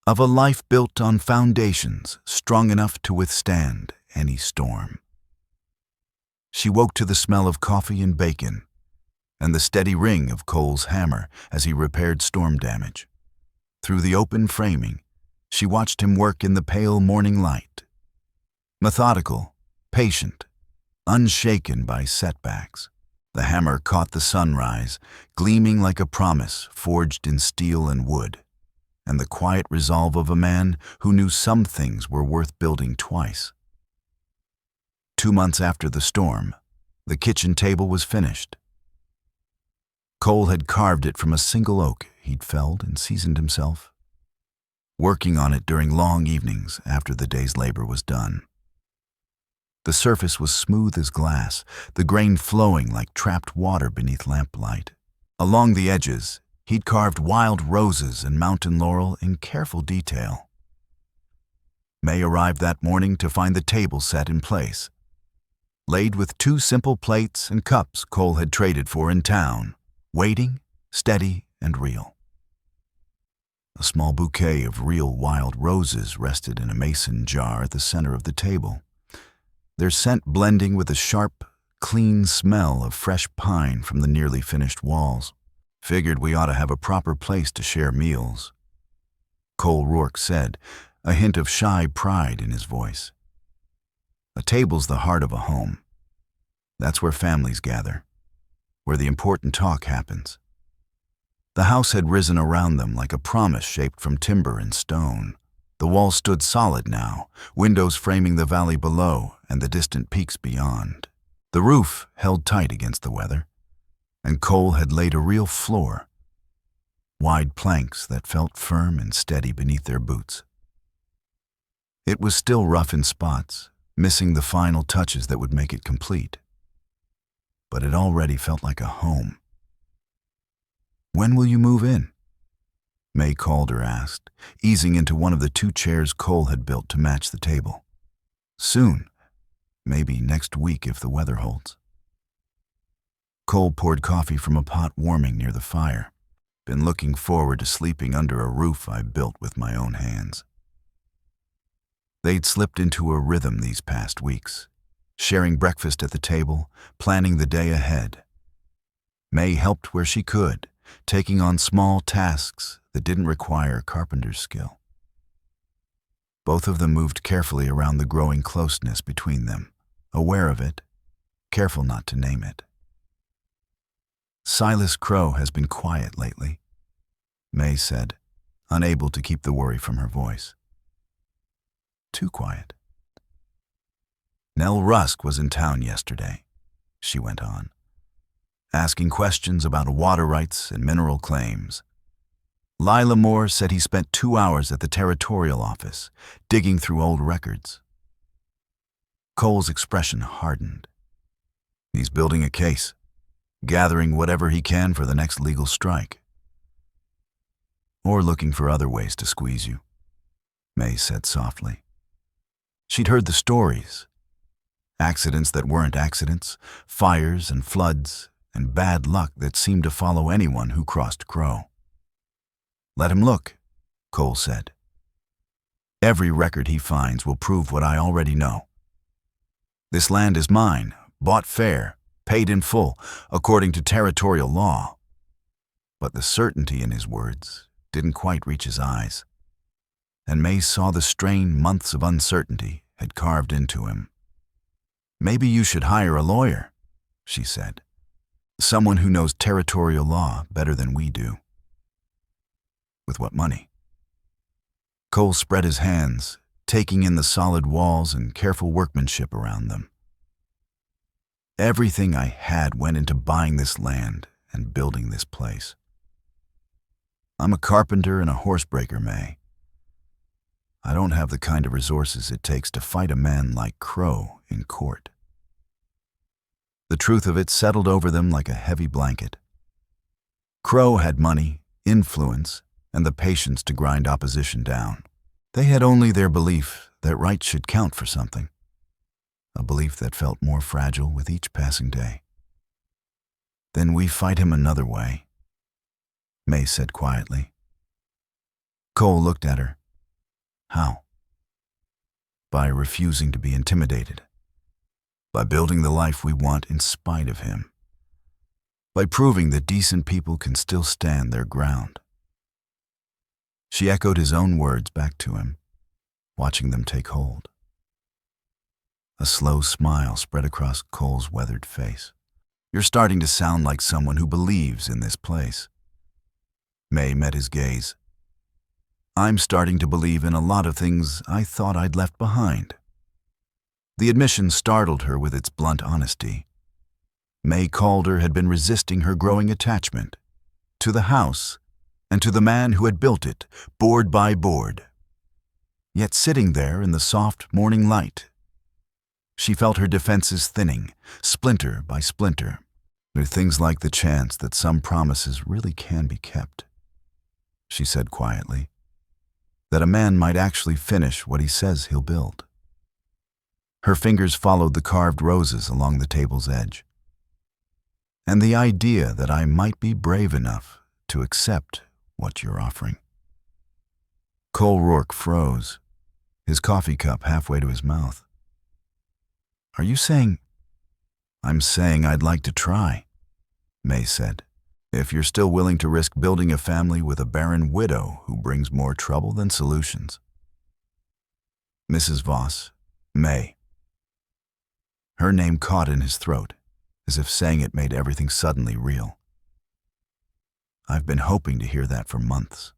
Speaker 1: of a life built on foundations strong enough to withstand any storm. She woke to the smell of coffee and bacon, and the steady ring of Cole's hammer as he repaired storm damage. Through the open framing, she watched him work in the pale morning light. Methodical, patient, unshaken by setbacks. The hammer caught the sunrise, gleaming like a promise forged in steel and wood, and the quiet resolve of a man who knew some things were worth building twice. 2 months after the storm, the kitchen table was finished. Cole had carved it from a single oak he'd felled and seasoned himself, working on it during long evenings after the day's labor was done. The surface was smooth as glass, the grain flowing like trapped water beneath lamplight. Along the edges, he'd carved wild roses and mountain laurel in careful detail. May arrived that morning to find the table set in place, laid with 2 simple plates and cups Cole had traded for in town, waiting, steady, and real. A small bouquet of real wild roses rested in a mason jar at the center of the table, their scent blending with the sharp, clean smell of fresh pine from the nearly finished walls. "Figured we ought to have a proper place to share meals," Cole Rourke said, a hint of shy pride in his voice. "A table's the heart of a home. That's where families gather, where the important talk happens." The house had risen around them like a promise shaped from timber and stone. The walls stood solid now, windows framing the valley below and the distant peaks beyond. The roof held tight against the weather, and Cole had laid a real floor, wide planks that felt firm and steady beneath their boots. It was still rough in spots, missing the final touches that would make it complete. But it already felt like a home. "When will you move in?" May Calder asked, easing into one of the 2 chairs Cole had built to match the table. "Soon. Maybe next week if the weather holds." Cole poured coffee from a pot warming near the fire. "Been looking forward to sleeping under a roof I built with my own hands." They'd slipped into a rhythm these past weeks, sharing breakfast at the table, planning the day ahead. May helped where she could, taking on small tasks that didn't require carpenter's skill. Both of them moved carefully around the growing closeness between them, aware of it, careful not to name it. "Silas Crow has been quiet lately," May said, unable to keep the worry from her voice. "Too quiet." "Nell Rusk was in town yesterday," she went on, asking questions about water rights and mineral claims. "Lila Moore said he spent 2 hours at the territorial office, digging through old records." Cole's expression hardened. "He's building a case, gathering whatever he can for the next legal strike." "Or looking for other ways to squeeze you," May said softly. She'd heard the stories. Accidents that weren't accidents, fires and floods, and bad luck that seemed to follow anyone who crossed Crow. "Let him look," Cole said. "Every record he finds will prove what I already know. This land is mine, bought fair, paid in full, according to territorial law." But the certainty in his words didn't quite reach his eyes, and May saw the strain months of uncertainty had carved into him. "Maybe you should hire a lawyer," she said. "Someone who knows territorial law better than we do." "With what money?" Cole spread his hands, taking in the solid walls and careful workmanship around them. "Everything I had went into buying this land and building this place. I'm a carpenter and a horsebreaker, May. I don't have the kind of resources it takes to fight a man like Crow in court." The truth of it settled over them like a heavy blanket. Crow had money, influence, and the patience to grind opposition down. They had only their belief that right should count for something, a belief that felt more fragile with each passing day. "Then we fight him another way," May said quietly. Cole looked at her. "How?" "By refusing to be intimidated. By building the life we want in spite of him. By proving that decent people can still stand their ground." She echoed his own words back to him, watching them take hold. A slow smile spread across Cole's weathered face. "You're starting to sound like someone who believes in this place." May met his gaze. "I'm starting to believe in a lot of things I thought I'd left behind." The admission startled her with its blunt honesty. May Calder had been resisting her growing attachment to the house and to the man who had built it, board by board. Yet sitting there in the soft morning light, she felt her defenses thinning, splinter by splinter. "There are things like the chance that some promises really can be kept," she said quietly. "That a man might actually finish what he says he'll build." Her fingers followed the carved roses along the table's edge. "And the idea that I might be brave enough to accept what you're offering." Cole Rourke froze, his coffee cup halfway to his mouth. "Are you saying—" "I'm saying I'd like to try," May said, "if you're still willing to risk building a family with a barren widow who brings more trouble than solutions." "Mrs. Voss, May." Her name caught in his throat, as if saying it made everything suddenly real. "I've been hoping to hear that for months."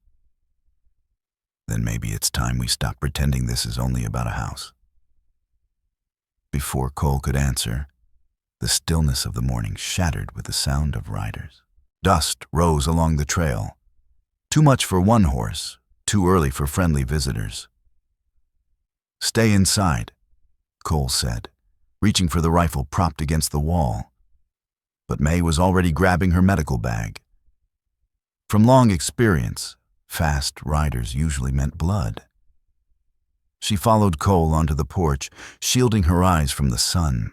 Speaker 1: "Then maybe it's time we stop pretending this is only about a house." Before Cole could answer, The stillness of the morning shattered with the sound of riders. Dust rose along the trail. Too much for one horse, too early for friendly visitors. "Stay inside," Cole said, reaching for the rifle propped against the wall. But May was already grabbing her medical bag. From long experience, fast riders usually meant blood. She followed Cole onto the porch, shielding her eyes from the sun.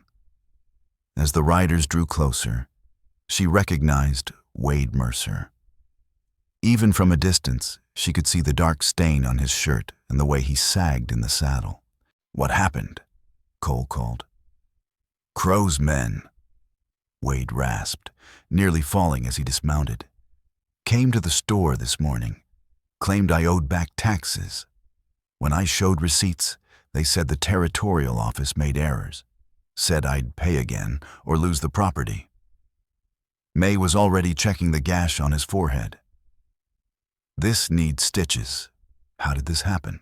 Speaker 1: As the riders drew closer, she recognized Wade Mercer. Even from a distance, she could see the dark stain on his shirt and the way he sagged in the saddle. "What happened?" Cole called. "Crow's men," Wade rasped, nearly falling as he dismounted. "Came to the store this morning. Claimed I owed back taxes. When I showed receipts, they said the territorial office made errors. Said I'd pay again or lose the property." May was already checking the gash on his forehead. "This needs stitches. How did this happen?"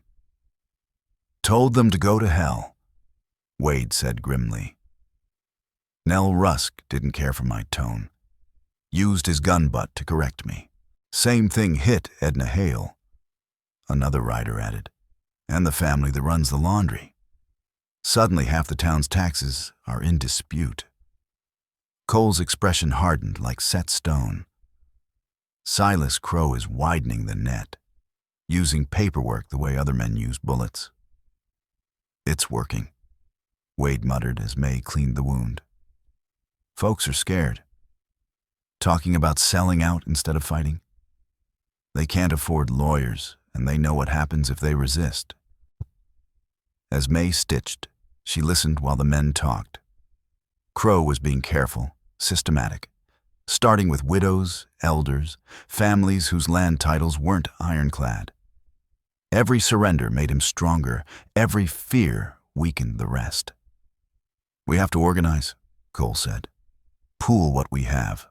Speaker 1: "Told them to go to hell," Wade said grimly. Nell Rusk didn't care for my tone. Used his gun butt to correct me. "Same thing hit Edna Hale," another rider added, "and the family that runs the laundry. Suddenly half the town's taxes are in dispute." Cole's expression hardened like set stone. Silas Crow is widening the net, using paperwork the way other men use bullets. "It's working," Wade muttered as May cleaned the wound. "Folks are scared. Talking about selling out instead of fighting. They can't afford lawyers, and they know what happens if they resist." As May stitched, she listened while the men talked. Crow was being careful, systematic, starting with widows, elders, families whose land titles weren't ironclad. Every surrender made him stronger. Every fear weakened the rest. "We have to organize," Cole said. "Pool what we have.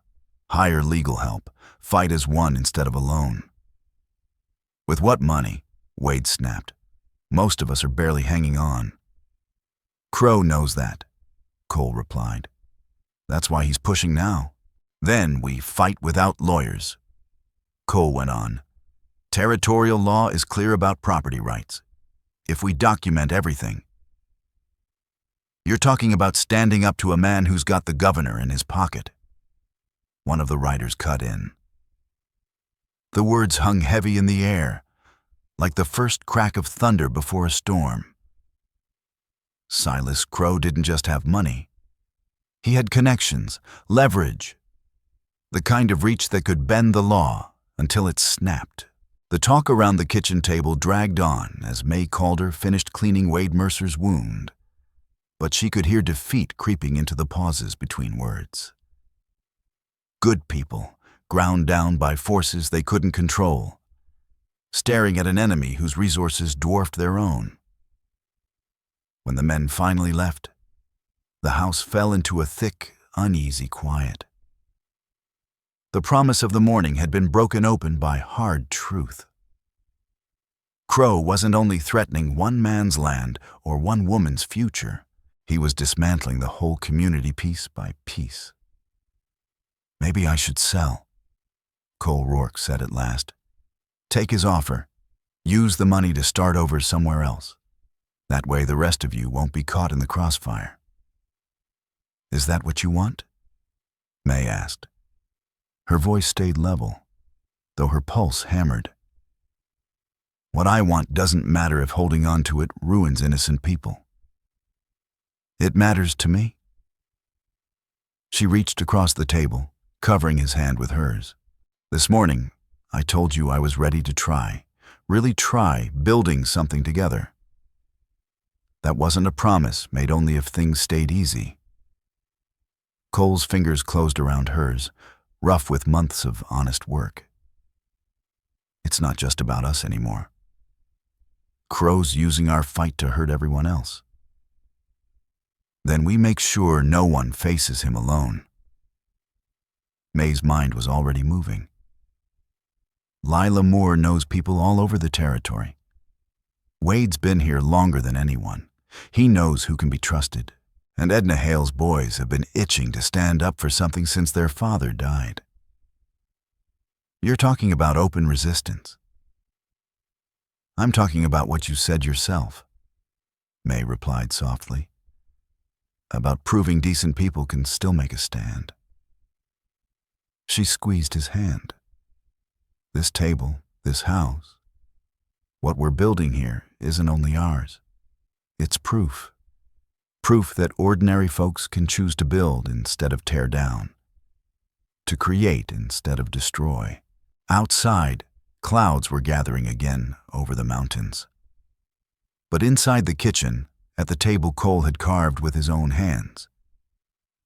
Speaker 1: Hire legal help. Fight as one instead of alone." "With what money?" Wade snapped. "Most of us are barely hanging on." "Crow knows that," Cole replied. "That's why he's pushing now. Then we fight without lawyers." Cole went on. "Territorial law is clear about property rights. If we document everything." "You're talking about standing up to a man who's got the governor in his pocket," one of the riders cut in. The words hung heavy in the air, like the first crack of thunder before a storm. Silas Crow didn't just have money. He had connections, leverage, the kind of reach that could bend the law until it snapped. The talk around the kitchen table dragged on as May Calder finished cleaning Wade Mercer's wound, but she could hear defeat creeping into the pauses between words. Good people, ground down by forces they couldn't control, staring at an enemy whose resources dwarfed their own. When the men finally left, the house fell into a thick, uneasy quiet. The promise of the morning had been broken open by hard truth. Crow wasn't only threatening one man's land or one woman's future, he was dismantling the whole community piece by piece. "Maybe I should sell," Cole Rourke said at last. "Take his offer. Use the money to start over somewhere else. That way the rest of you won't be caught in the crossfire." "Is that what you want?" May asked. Her voice stayed level, though her pulse hammered. "What I want doesn't matter if holding on to it ruins innocent people. It matters to me." She reached across the table, covering his hand with hers. "This morning, I told you I was ready to try, really try building something together. That wasn't a promise made only if things stayed easy." Cole's fingers closed around hers, rough with months of honest work. "It's not just about us anymore. Crow's using our fight to hurt everyone else. Then we make sure no one faces him alone." May's mind was already moving. Lila Moore knows people all over the territory. Wade's been here longer than anyone. He knows who can be trusted And Edna Hale's boys have been itching to stand up for something since their father died. You're talking about open resistance. I'm talking about what you said yourself, May replied softly. About proving decent people can still make a stand. She squeezed his hand. This table, this house, what we're building here isn't only ours. It's proof. Proof that ordinary folks can choose to build instead of tear down, to create instead of destroy. Outside, clouds were gathering again over the mountains. But inside the kitchen, at the table Cole had carved with his own hands,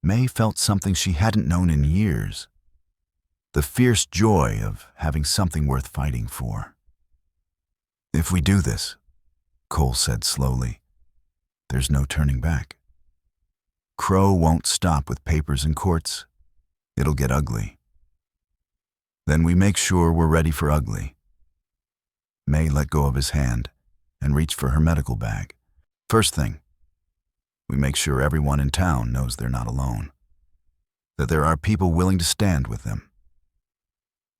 Speaker 1: May felt something she hadn't known in years. The fierce joy of having something worth fighting for. If we do this, Cole said slowly, there's no turning back. Crow won't stop with papers and courts. It'll get ugly. Then we make sure we're ready for ugly. May let go of his hand and reached for her medical bag. First thing, we make sure everyone in town knows they're not alone, that there are people willing to stand with them.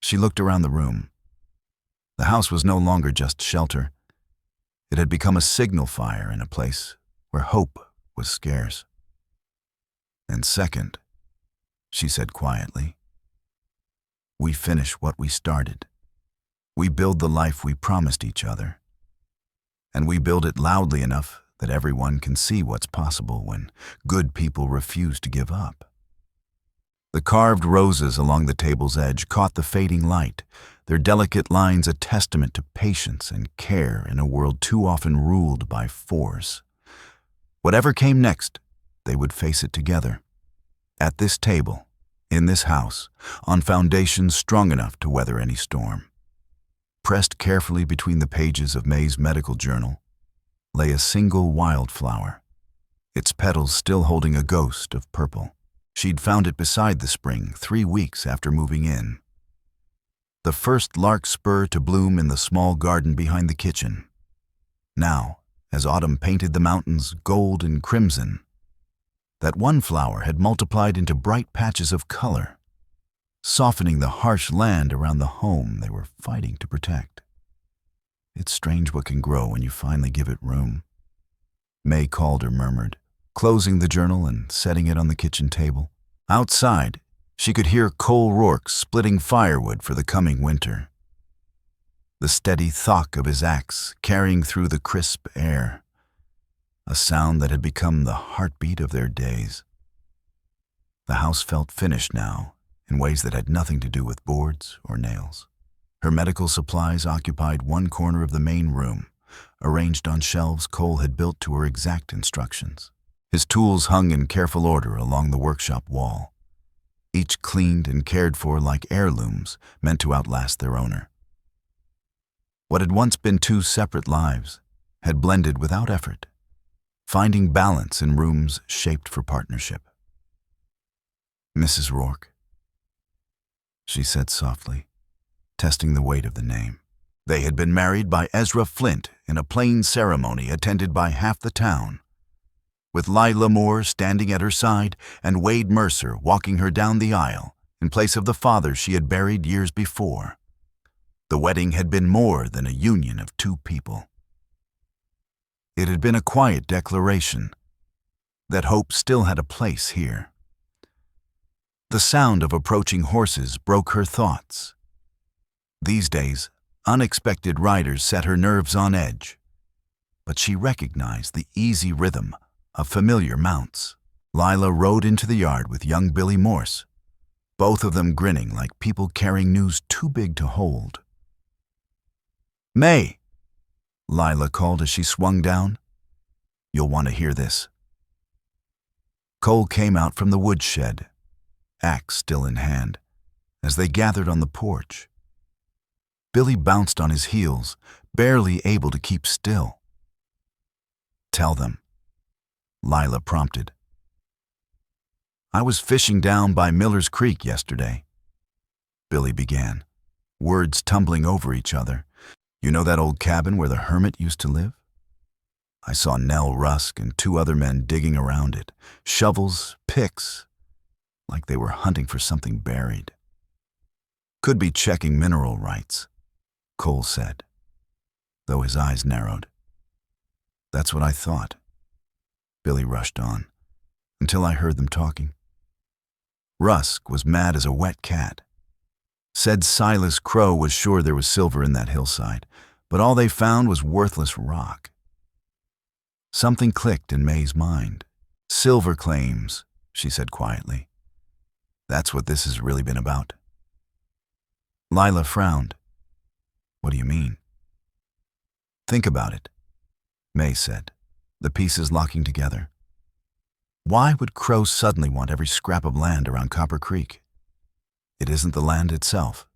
Speaker 1: She looked around the room. The house was no longer just shelter. It had become a signal fire in a place where hope was scarce. And second, she said quietly, we finish what we started. We build the life we promised each other. And we build it loudly enough that everyone can see what's possible when good people refuse to give up. The carved roses along the table's edge caught the fading light, their delicate lines a testament to patience and care in a world too often ruled by force. Whatever came next, they would face it together. At this table, in this house, on foundations strong enough to weather any storm. Pressed carefully between the pages of May's medical journal lay a single wildflower, its petals still holding a ghost of purple. She'd found it beside the spring 3 weeks after moving in. The first larkspur to bloom in the small garden behind the kitchen. Now, as autumn painted the mountains gold and crimson, that one flower had multiplied into bright patches of color, softening the harsh land around the home they were fighting to protect. It's strange what can grow when you finally give it room, May Calder murmured, closing the journal and setting it on the kitchen table. Outside, she could hear Cole Rourke splitting firewood for the coming winter. The steady thock of his axe carrying through the crisp air, a sound that had become the heartbeat of their days. The house felt finished now in ways that had nothing to do with boards or nails. Her medical supplies occupied one corner of the main room, arranged on shelves Cole had built to her exact instructions. His tools hung in careful order along the workshop wall, each cleaned and cared for like heirlooms meant to outlast their owner. What had once been 2 separate lives had blended without effort, finding balance in rooms shaped for partnership. Mrs. Rourke, she said softly, testing the weight of the name. They had been married by Ezra Flint in a plain ceremony attended by half the town, with Lila Moore standing at her side and Wade Mercer walking her down the aisle in place of the father she had buried years before. The wedding had been more than a union of 2 people. It had been a quiet declaration that hope still had a place here. The sound of approaching horses broke her thoughts. These days, unexpected riders set her nerves on edge, but she recognized the easy rhythm of familiar mounts. Lila rode into the yard with young Billy Morse, both of them grinning like people carrying news too big to hold. "May," Lila called as she swung down. "You'll want to hear this." Cole came out from the woodshed, axe still in hand, as they gathered on the porch. Billy bounced on his heels, barely able to keep still. "Tell them," Lila prompted. "I was fishing down by Miller's Creek yesterday," Billy began, words tumbling over each other. "You know that old cabin where the hermit used to live? I saw Nell Rusk and two other men digging around it, shovels, picks, like they were hunting for something buried. Could be checking mineral rights, Cole said, though his eyes narrowed. That's what I thought. Billy rushed on, until I heard them talking. Rusk was mad as a wet cat. Said Silas Crow was sure there was silver in that hillside, but all they found was worthless rock. Something clicked in May's mind. Silver claims, she said quietly. That's what this has really been about. Lila frowned. What do you mean? Think about it, May said, the pieces locking together. Why would Crow suddenly want every scrap of land around Copper Creek? It isn't the land itself.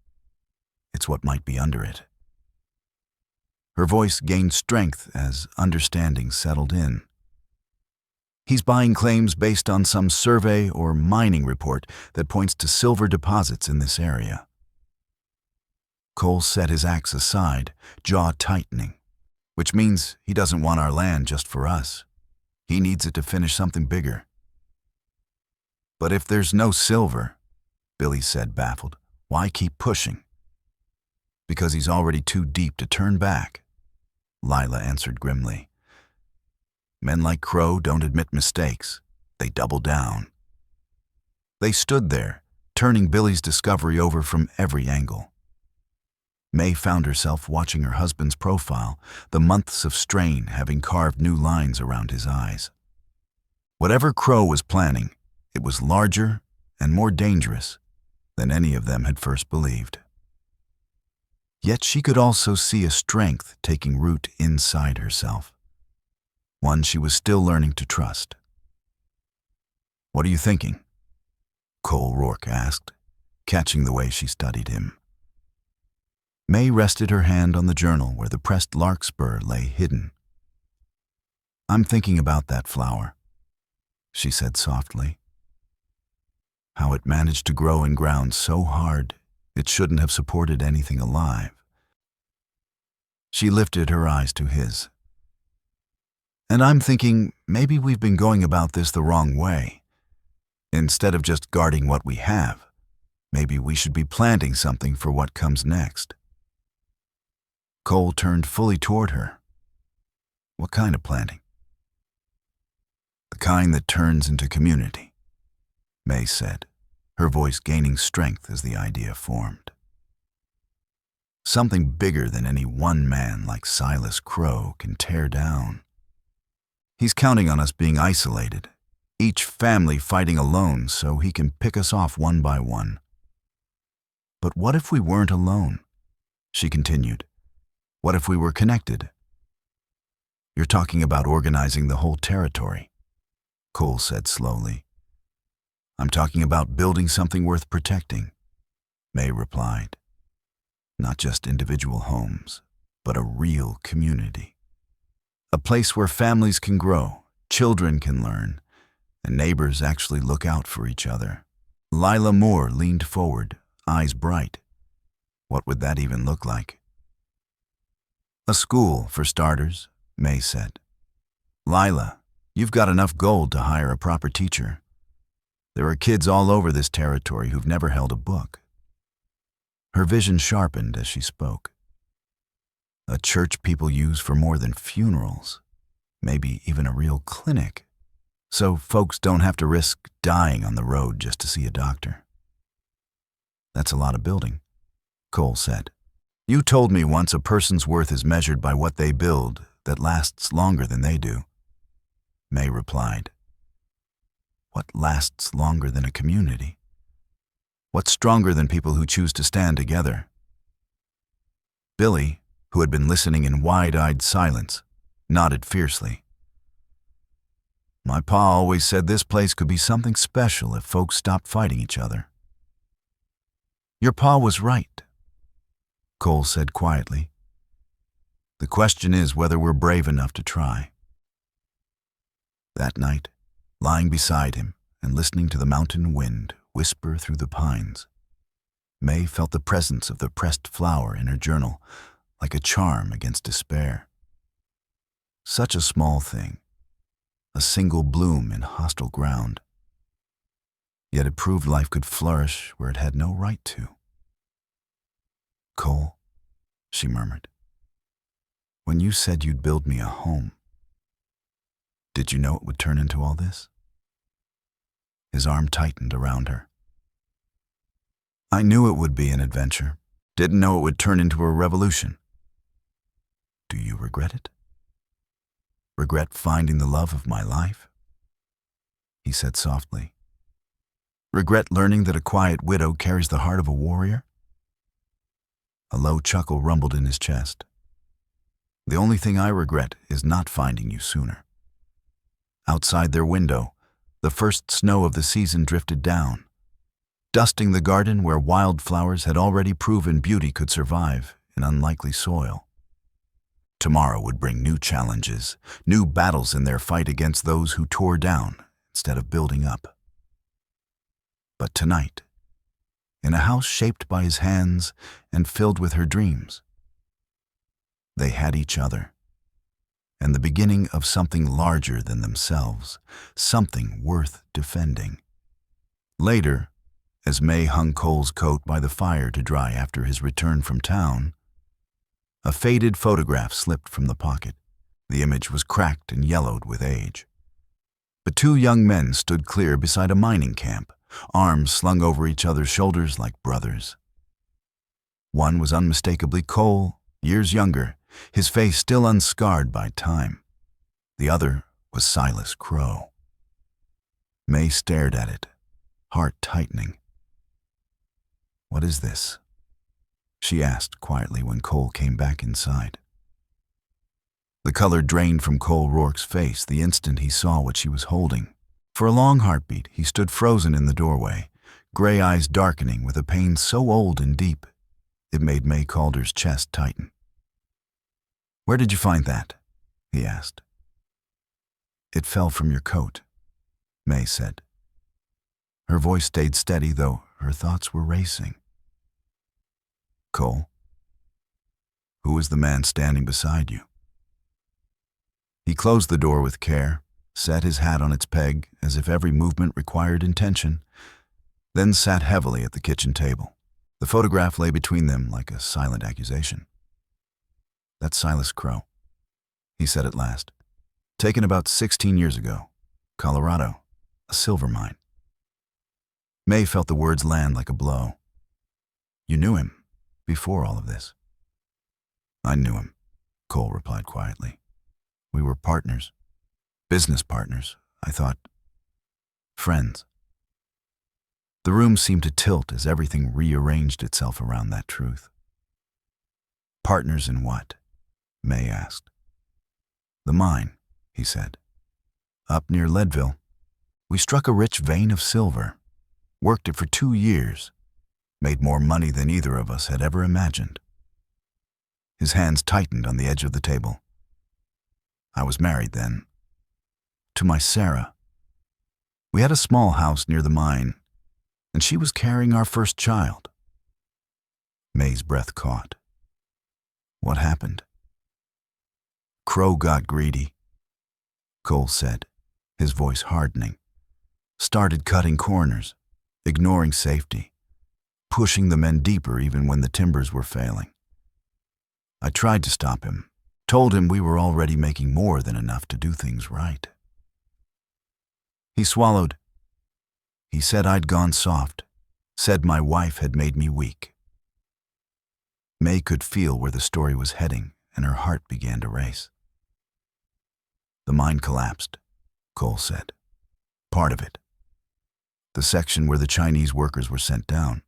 Speaker 1: It's what might be under it. Her voice gained strength as understanding settled in. He's buying claims based on some survey or mining report that points to silver deposits in this area. Cole set his axe aside, jaw tightening, which means he doesn't want our land just for us. He needs it to finish something bigger. But if there's no silver, Billy said, baffled, why keep pushing? Because he's already too deep to turn back, Lila answered grimly. Men like Crow don't admit mistakes. They double down. They stood there, turning Billy's discovery over from every angle. May found herself watching her husband's profile, the months of strain having carved new lines around his eyes. Whatever Crow was planning, it was larger and more dangerous than any of them had first believed. Yet she could also see a strength taking root inside herself, one she was still learning to trust. What are you thinking? Cole Rourke asked, catching the way she studied him. May rested her hand on the journal where the pressed larkspur lay hidden. I'm thinking about that flower, she said softly. How it managed to grow in ground so hard it shouldn't have supported anything alive. She lifted her eyes to his. And I'm thinking maybe we've been going about this the wrong way. Instead of just guarding what we have, maybe we should be planting something for what comes next. Cole turned fully toward her. What kind of planting? The kind that turns into community, May said, her voice gaining strength as the idea formed. Something bigger than any one man like Silas Crow can tear down. He's counting on us being isolated, each family fighting alone so he can pick us off one by one. But what if we weren't alone? She continued. What if we were connected? You're talking about organizing the whole territory, Cole said slowly. I'm talking about building something worth protecting, May replied. Not just individual homes, but a real community. A place where families can grow, children can learn, and neighbors actually look out for each other. Lila Moore leaned forward, eyes bright. What would that even look like? A school, for starters, May said. Lila, you've got enough gold to hire a proper teacher. There are kids all over this territory who've never held a book. Her vision sharpened as she spoke. A church people use for more than funerals, maybe even a real clinic, so folks don't have to risk dying on the road just to see a doctor. That's a lot of building, Cole said. You told me once a person's worth is measured by what they build that lasts longer than they do, May replied. What lasts longer than a community? What's stronger than people who choose to stand together? Billy, who had been listening in wide-eyed silence, nodded fiercely. My pa always said this place could be something special if folks stopped fighting each other. Your pa was right, Cole said quietly. The question is whether we're brave enough to try. That night, lying beside him and listening to the mountain wind whisper through the pines, May felt the presence of the pressed flower in her journal like a charm against despair. Such a small thing, a single bloom in hostile ground. Yet it proved life could flourish where it had no right to. "Cole," she murmured, "when you said you'd build me a home, did you know it would turn into all this?" His arm tightened around her. "I knew it would be an adventure. Didn't know it would turn into a revolution." "Do you regret it? Regret finding the love of my life?" He said softly. "Regret learning that a quiet widow carries the heart of a warrior?" A low chuckle rumbled in his chest. "The only thing I regret is not finding you sooner." Outside their window, the first snow of the season drifted down, dusting the garden where wildflowers had already proven beauty could survive in unlikely soil. Tomorrow would bring new challenges, new battles in their fight against those who tore down instead of building up. But tonight, in a house shaped by his hands and filled with her dreams, they had each other, and the beginning of something larger than themselves, something worth defending. Later, as May hung Cole's coat by the fire to dry after his return from town, a faded photograph slipped from the pocket. The image was cracked and yellowed with age. But two young men stood clear beside a mining camp, arms slung over each other's shoulders like brothers. One was unmistakably Cole, years younger, his face still unscarred by time. The other was Silas Crow. May stared at it, heart tightening. "What is this?" she asked quietly when Cole came back inside. The color drained from Cole Rourke's face the instant he saw what she was holding. For a long heartbeat, he stood frozen in the doorway, gray eyes darkening with a pain so old and deep, it made May Calder's chest tighten. "Where did you find that?" he asked. "It fell from your coat," May said. Her voice stayed steady, though her thoughts were racing. "Cole, who is the man standing beside you?" He closed the door with care, set his hat on its peg as if every movement required intention, then sat heavily at the kitchen table. The photograph lay between them like a silent accusation. "That's Silas Crow," he said at last. "Taken about 16 years ago. Colorado, a silver mine." May felt the words land like a blow. "You knew him before all of this?" "I knew him," Cole replied quietly. "We were partners. Business partners, I thought. Friends." The room seemed to tilt as everything rearranged itself around that truth. "Partners in what?" May asked. "The mine," he said. "Up near Leadville. We struck a rich vein of silver, worked it for 2 years, made more money than either of us had ever imagined." His hands tightened on the edge of the table. "I was married then. To my Sarah. We had a small house near the mine, and she was carrying our first child." May's breath caught. "What happened?" "Crow got greedy," Cole said, his voice hardening. "Started cutting corners, ignoring safety, pushing the men deeper even when the timbers were failing. I tried to stop him, told him we were already making more than enough to do things right. He swallowed. He said I'd gone soft, said my wife had made me weak." May could feel where the story was heading, and her heart began to race. "The mine collapsed," Cole said. "Part of it. The section where the Chinese workers were sent down.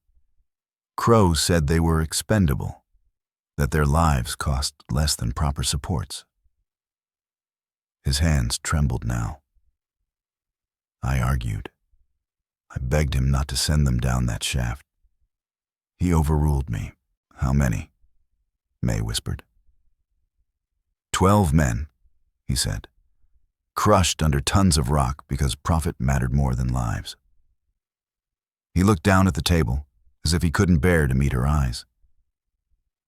Speaker 1: Crow said they were expendable, that their lives cost less than proper supports." His hands trembled now. "I argued. I begged him not to send them down that shaft. He overruled me." "How many?" May whispered. 12 men, he said, crushed under tons of rock because profit mattered more than lives. He looked down at the table, as if he couldn't bear to meet her eyes.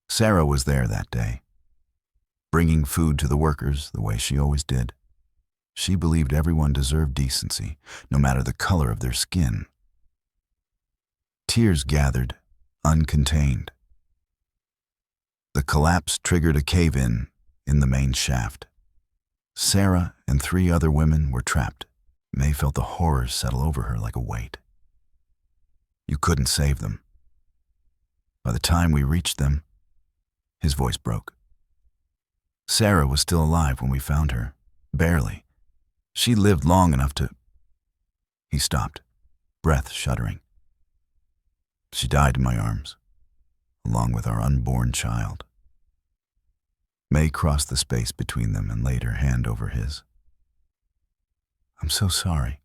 Speaker 1: Sarah was there that day. bringing food to the workers the way she always did. She believed everyone deserved decency, no matter the color of their skin. Tears gathered, uncontained. The collapse triggered a cave-in the main shaft. Sarah and 3 other women were trapped. May felt the horrors settle over her like a weight. You couldn't save them. By the time we reached them, his voice broke. Sarah was still alive when we found her. Barely. She lived long enough to... He stopped, breath shuddering. She died in my arms, along with our unborn child. May crossed the space between them and laid her hand over his. I'm so sorry.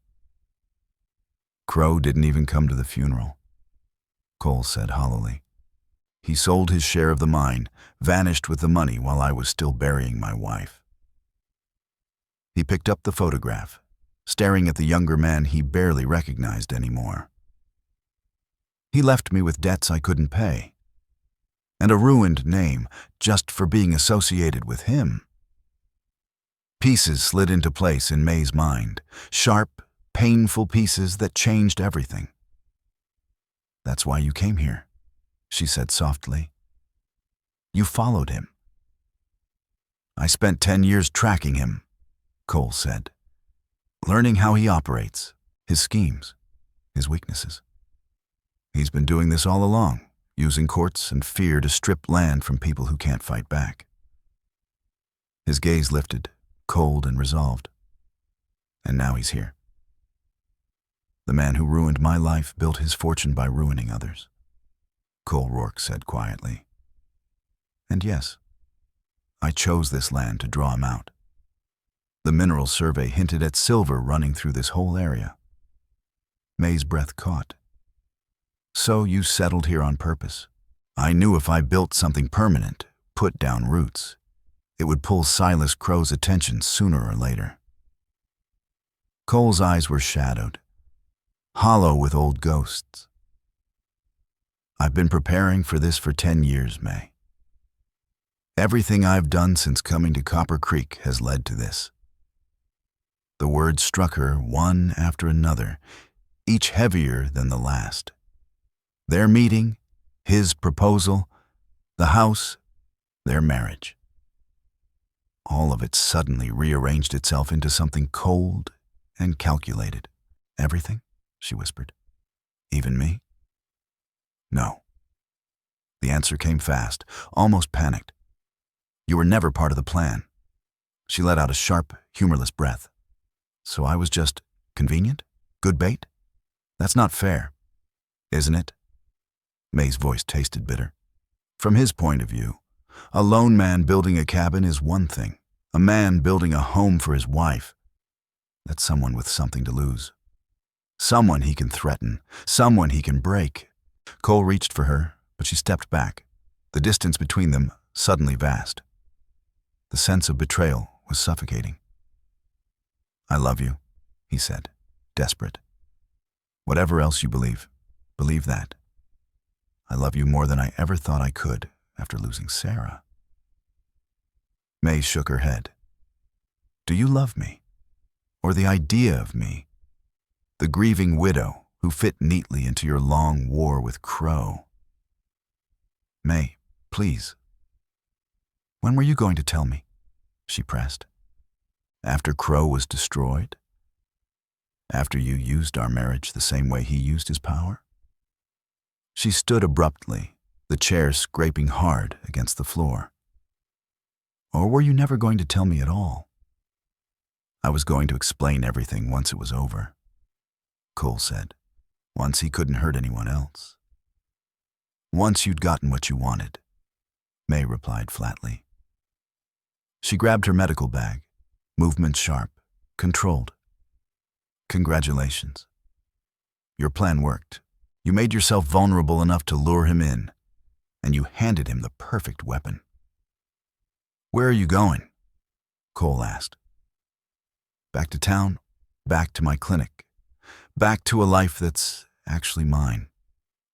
Speaker 1: Crow didn't even come to the funeral, Cole said hollowly. He sold his share of the mine, vanished with the money while I was still burying my wife. He picked up the photograph, staring at the younger man he barely recognized anymore. He left me with debts I couldn't pay, and a ruined name just for being associated with him. Pieces slid into place in May's mind, sharp, painful pieces that changed everything. That's why you came here, she said softly. You followed him. I spent 10 years tracking him, Cole said, learning how he operates, his schemes, his weaknesses. He's been doing this all along, using courts and fear to strip land from people who can't fight back. His gaze lifted, cold and resolved. And now he's here. The man who ruined my life built his fortune by ruining others, Cole Rourke said quietly. And yes, I chose this land to draw him out. The mineral survey hinted at silver running through this whole area. May's breath caught. So you settled here on purpose. I knew if I built something permanent, put down roots, it would pull Silas Crow's attention sooner or later. Cole's eyes were shadowed, hollow with old ghosts. I've been preparing for this for 10 years, May. Everything I've done since coming to Copper Creek has led to this. The words struck her one after another, each heavier than the last. Their meeting, his proposal, the house, their marriage. All of it suddenly rearranged itself into something cold and calculated. Everything? She whispered. Even me? No. The answer came fast, almost panicked. You were never part of the plan. She let out a sharp, humorless breath. So I was just convenient? Good bait? That's not fair, isn't it? May's voice tasted bitter. From his point of view, a lone man building a cabin is one thing. A man building a home for his wife, that's someone with something to lose. Someone he can threaten, someone he can break. Cole reached for her, but she stepped back, the distance between them suddenly vast. The sense of betrayal was suffocating. I love you, he said, desperate. Whatever else you believe that. I love you more than I ever thought I could after losing Sarah. May shook her head. Do you love me? Or the idea of me? The grieving widow who fit neatly into your long war with Crow? May, please. When were you going to tell me? She pressed. After Crow was destroyed? After you used our marriage the same way he used his power? She stood abruptly, the chair scraping hard against the floor. Or were you never going to tell me at all? I was going to explain everything once it was over, Cole said, once he couldn't hurt anyone else. Once you'd gotten what you wanted, May replied flatly. She grabbed her medical bag, movement sharp, controlled. Congratulations. Your plan worked. You made yourself vulnerable enough to lure him in, and you handed him the perfect weapon. Where are you going? Cole asked. Back to town, back to my clinic, back to a life that's actually mine,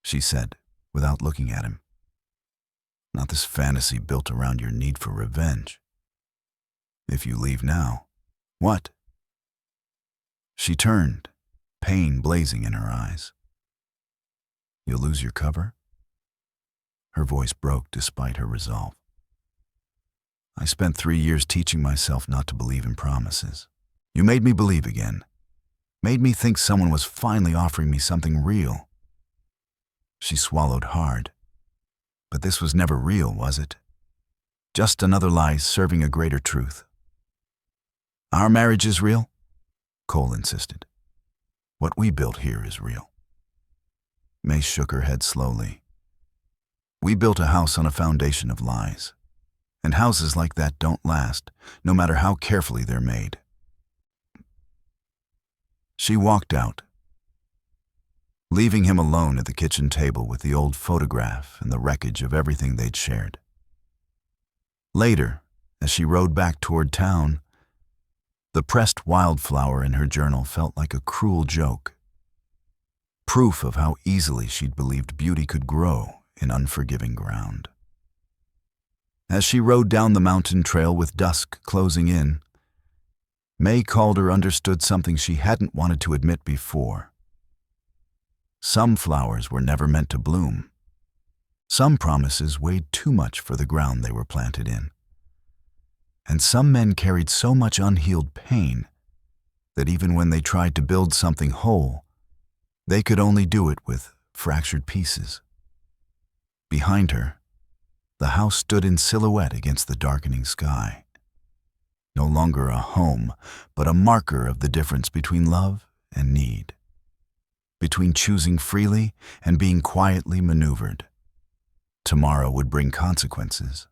Speaker 1: she said, without looking at him. Not this fantasy built around your need for revenge. If you leave now. What? She turned, pain blazing in her eyes. You'll lose your cover? Her voice broke despite her resolve. I spent 3 years teaching myself not to believe in promises. You made me believe again. Made me think someone was finally offering me something real. She swallowed hard. But this was never real, was it? Just another lie serving a greater truth. Our marriage is real? Cole insisted. What we built here is real. May shook her head slowly. We built a house on a foundation of lies. And houses like that don't last, no matter how carefully they're made. She walked out, leaving him alone at the kitchen table with the old photograph and the wreckage of everything they'd shared. Later, as she rode back toward town, the pressed wildflower in her journal felt like a cruel joke. Proof of how easily she'd believed beauty could grow in unforgiving ground. As she rode down the mountain trail with dusk closing in, May Calder understood something she hadn't wanted to admit before. Some flowers were never meant to bloom. Some promises weighed too much for the ground they were planted in. And some men carried so much unhealed pain that even when they tried to build something whole, they could only do it with fractured pieces. Behind her, the house stood in silhouette against the darkening sky. No longer a home, but a marker of the difference between love and need. Between choosing freely and being quietly maneuvered. Tomorrow would bring consequences.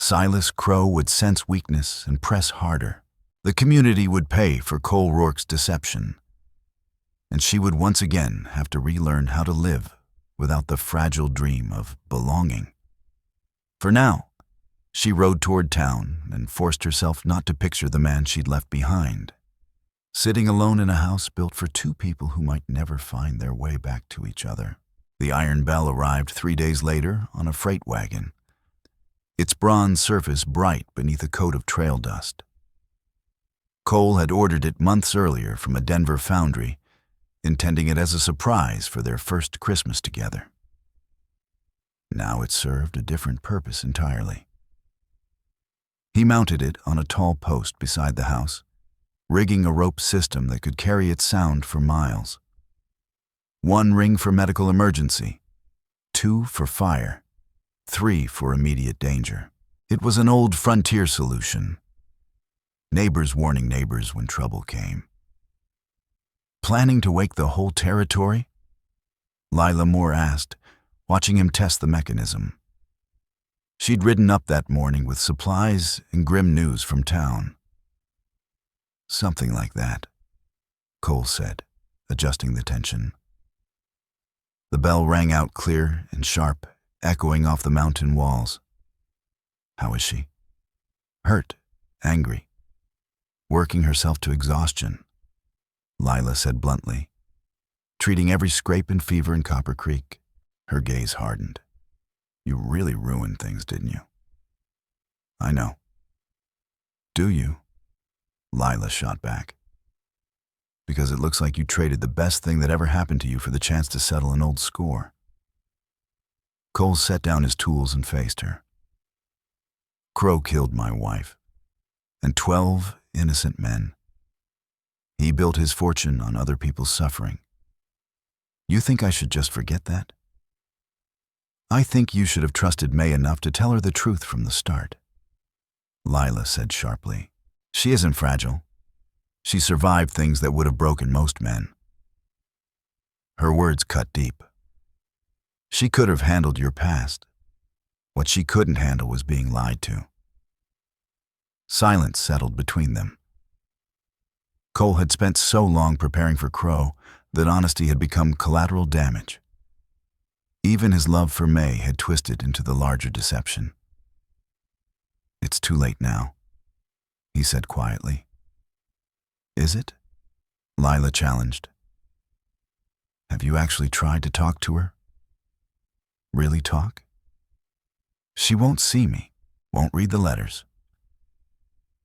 Speaker 1: Silas Crow would sense weakness and press harder. The community would pay for Cole Rourke's deception. And she would once again have to relearn how to live without the fragile dream of belonging. For now, she rode toward town and forced herself not to picture the man she'd left behind, sitting alone in a house built for two people who might never find their way back to each other. The Iron Bell arrived 3 days later on a freight wagon, its bronze surface bright beneath a coat of trail dust. Cole had ordered it months earlier from a Denver foundry, intending it as a surprise for their first Christmas together. Now it served a different purpose entirely. He mounted it on a tall post beside the house, rigging a rope system that could carry its sound for miles. 1 ring for medical emergency, 2 for fire, 3 for immediate danger. It was an old frontier solution. Neighbors warning neighbors when trouble came. Planning to wake the whole territory? Lila Moore asked, watching him test the mechanism. She'd ridden up that morning with supplies and grim news from town. Something like that, Cole said, adjusting the tension. The bell rang out clear and sharp, echoing off the mountain walls. How is she? Hurt, angry, working herself to exhaustion, Lila said bluntly, treating every scrape and fever in Copper Creek. Her gaze hardened. You really ruined things, didn't you? I know. Do you? Lila shot back. Because it looks like you traded the best thing that ever happened to you for the chance to settle an old score. Cole set down his tools and faced her. Crow killed my wife, and 12 innocent men. He built his fortune on other people's suffering. You think I should just forget that? I think you should have trusted May enough to tell her the truth from the start. Lila said sharply. She isn't fragile. She survived things that would have broken most men. Her words cut deep. She could have handled your past. What she couldn't handle was being lied to. Silence settled between them. Cole had spent so long preparing for Crow that honesty had become collateral damage. Even his love for May had twisted into the larger deception. It's too late now, he said quietly. Is it? Lila challenged. Have you actually tried to talk to her? Really talk? She won't see me, won't read the letters.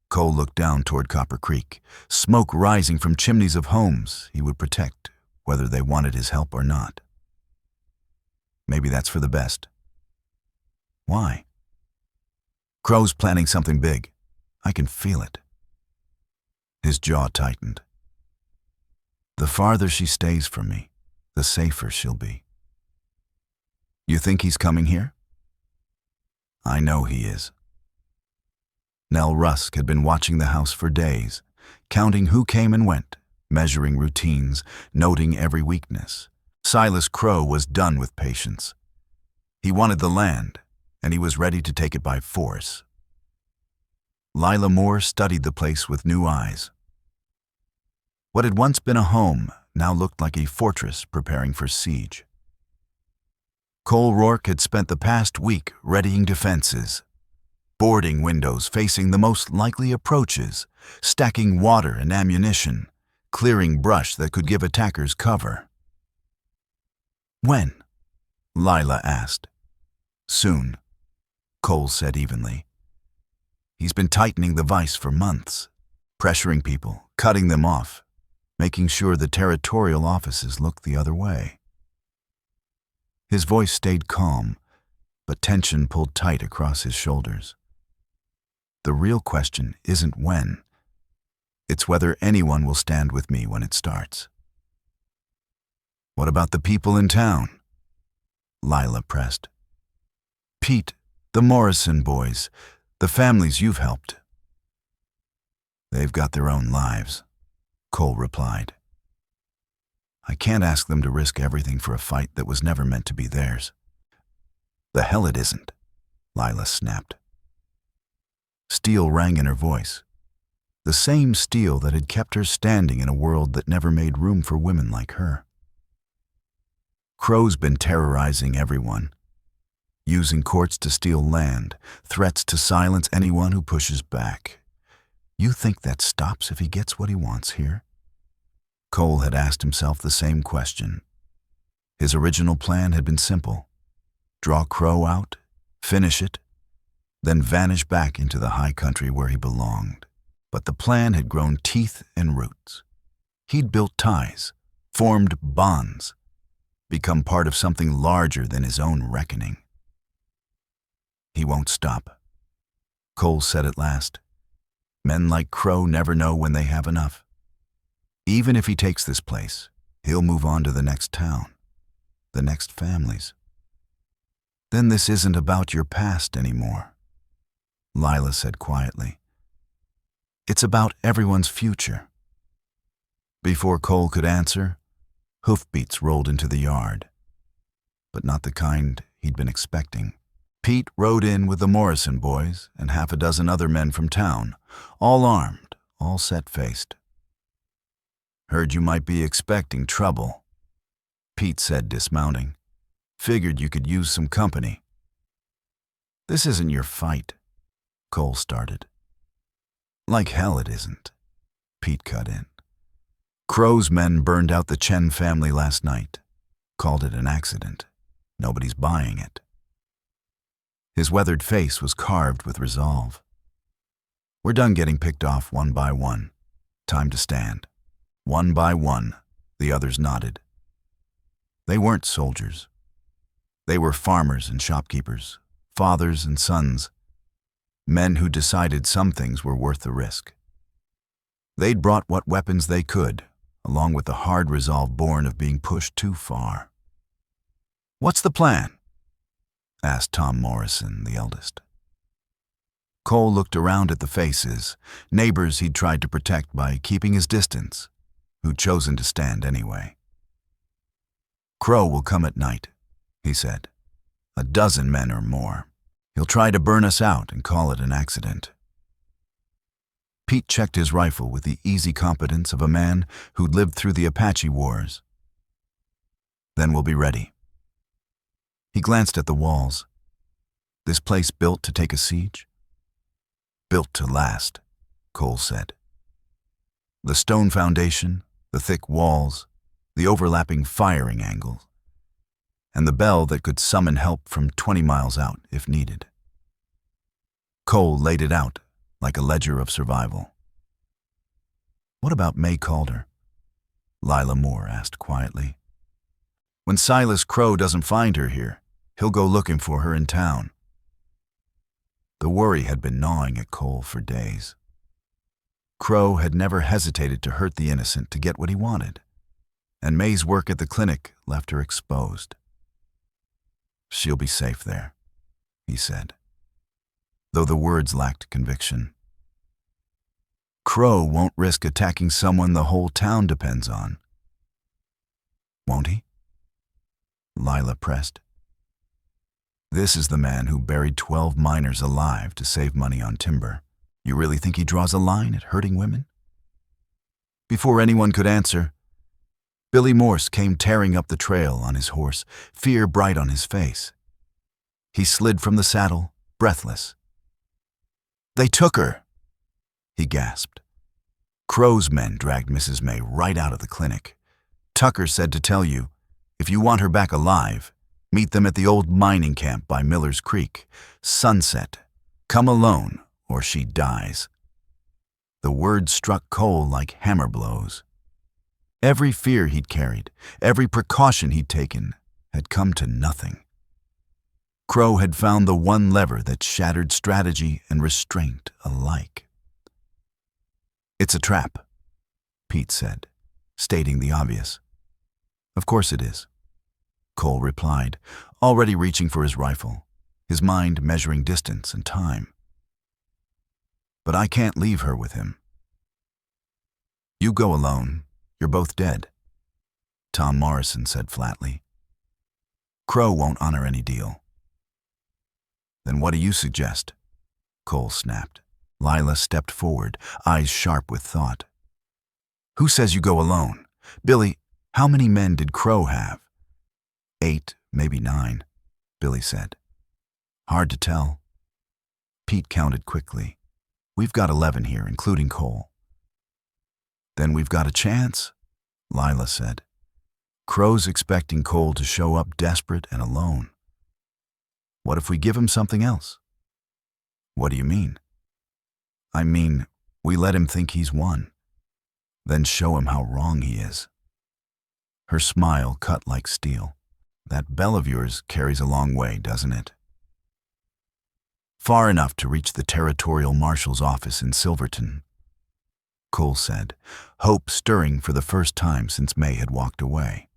Speaker 1: Cole looked down toward Copper Creek, smoke rising from chimneys of homes he would protect, whether they wanted his help or not. Maybe that's for the best. Why? Crow's planning something big. I can feel it. His jaw tightened. The farther she stays from me, the safer she'll be. You think he's coming here? I know he is. Nell Rusk had been watching the house for days, counting who came and went, measuring routines, noting every weakness. Silas Crow was done with patience. He wanted the land, and he was ready to take it by force. Lila Moore studied the place with new eyes. What had once been a home now looked like a fortress preparing for siege. Cole Rourke had spent the past week readying defenses, boarding windows facing the most likely approaches, stacking water and ammunition, clearing brush that could give attackers cover. When? Lila asked. Soon, Cole said evenly. He's been tightening the vise for months, pressuring people, cutting them off, making sure the territorial offices look the other way. His voice stayed calm, but tension pulled tight across his shoulders. The real question isn't when. It's whether anyone will stand with me when it starts. What about the people in town? Lila pressed. Pete, the Morrison boys, the families you've helped. They've got their own lives, Cole replied. I can't ask them to risk everything for a fight that was never meant to be theirs. The hell it isn't, Lila snapped. Steel rang in her voice, the same steel that had kept her standing in a world that never made room for women like her. Crow's been terrorizing everyone, using courts to steal land, threats to silence anyone who pushes back. You think that stops if he gets what he wants here? Cole had asked himself the same question. His original plan had been simple. Draw Crow out, finish it, then vanish back into the high country where he belonged. But the plan had grown teeth and roots. He'd built ties, formed bonds, become part of something larger than his own reckoning. He won't stop, Cole said at last. Men like Crow never know when they have enough. Even if he takes this place, he'll move on to the next town, the next families. Then this isn't about your past anymore, Lila said quietly. It's about everyone's future. Before Cole could answer, hoofbeats rolled into the yard, but not the kind he'd been expecting. Pete rode in with the Morrison boys and half a dozen other men from town, all armed, all set-faced. Heard you might be expecting trouble, Pete said, dismounting. Figured you could use some company. This isn't your fight, Cole started. Like hell it isn't, Pete cut in. Crow's men burned out the Chen family last night. Called it an accident. Nobody's buying it. His weathered face was carved with resolve. We're done getting picked off one by one. Time to stand. One by one, the others nodded. They weren't soldiers. They were farmers and shopkeepers, fathers and sons, men who decided some things were worth the risk. They'd brought what weapons they could, along with the hard resolve born of being pushed too far. What's the plan? Asked Tom Morrison, the eldest. Cole looked around at the faces, neighbors he'd tried to protect by keeping his distance, who'd chosen to stand anyway. Crow will come at night, he said. 12 men or more. He'll try to burn us out and call it an accident. Pete checked his rifle with the easy competence of a man who'd lived through the Apache Wars. Then we'll be ready. He glanced at the walls. This place built to take a siege? Built to last, Cole said. The stone foundation, the thick walls, the overlapping firing angles, and the bell that could summon help from 20 miles out if needed. Cole laid it out like a ledger of survival. "What about May Calder?" Lila Moore asked quietly. "When Silas Crow doesn't find her here, he'll go looking for her in town." The worry had been gnawing at Cole for days. Crow had never hesitated to hurt the innocent to get what he wanted, and May's work at the clinic left her exposed. "She'll be safe there," he said, though the words lacked conviction. "Crow won't risk attacking someone the whole town depends on." "Won't he?" Lila pressed. "This is the man who buried 12 miners alive to save money on timber. You really think he draws a line at hurting women?" Before anyone could answer, Billy Morse came tearing up the trail on his horse, fear bright on his face. He slid from the saddle, breathless. "They took her!" he gasped. "Crow's men dragged Mrs. May right out of the clinic. Tucker said to tell you, if you want her back alive, meet them at the old mining camp by Miller's Creek. Sunset. Come alone, or she dies." The words struck Cole like hammer blows. Every fear he'd carried, every precaution he'd taken, had come to nothing. Crow had found the one lever that shattered strategy and restraint alike. "It's a trap," Pete said, stating the obvious. "Of course it is," Cole replied, already reaching for his rifle, his mind measuring distance and time. "But I can't leave her with him." "You go alone. You're both dead," Tom Morrison said flatly. "Crow won't honor any deal." "Then what do you suggest?" Cole snapped. Lila stepped forward, eyes sharp with thought. "Who says you go alone? Billy, how many men did Crow have?" 8, maybe 9, Billy said. "Hard to tell." Pete counted quickly. "We've got 11 here, including Cole." "Then we've got a chance," Lila said. "Crow's expecting Cole to show up desperate and alone. What if we give him something else?" "What do you mean?" "I mean, we let him think he's won, then show him how wrong he is." Her smile cut like steel. "That bell of yours carries a long way, doesn't it?" "Far enough to reach the territorial marshal's office in Silverton," Cole said, hope stirring for the first time since May had walked away.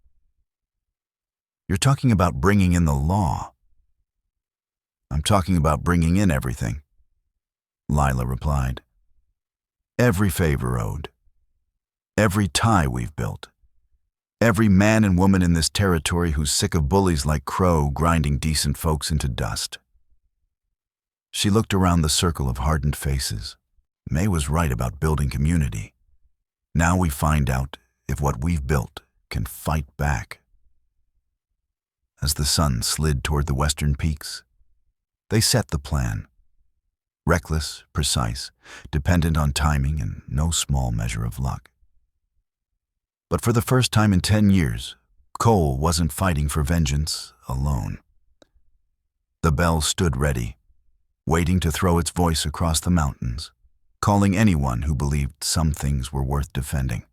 Speaker 1: "You're talking about bringing in the law." "I'm talking about bringing in everything," Lila replied. "Every favor owed, every tie we've built, every man and woman in this territory who's sick of bullies like Crow grinding decent folks into dust." She looked around the circle of hardened faces. May was right about building community. Now we find out if what we've built can fight back. As the sun slid toward the western peaks, they set the plan. Reckless, precise, dependent on timing and no small measure of luck. But for the first time in 10 years, Cole wasn't fighting for vengeance alone. The bell stood ready, waiting to throw its voice across the mountains, calling anyone who believed some things were worth defending.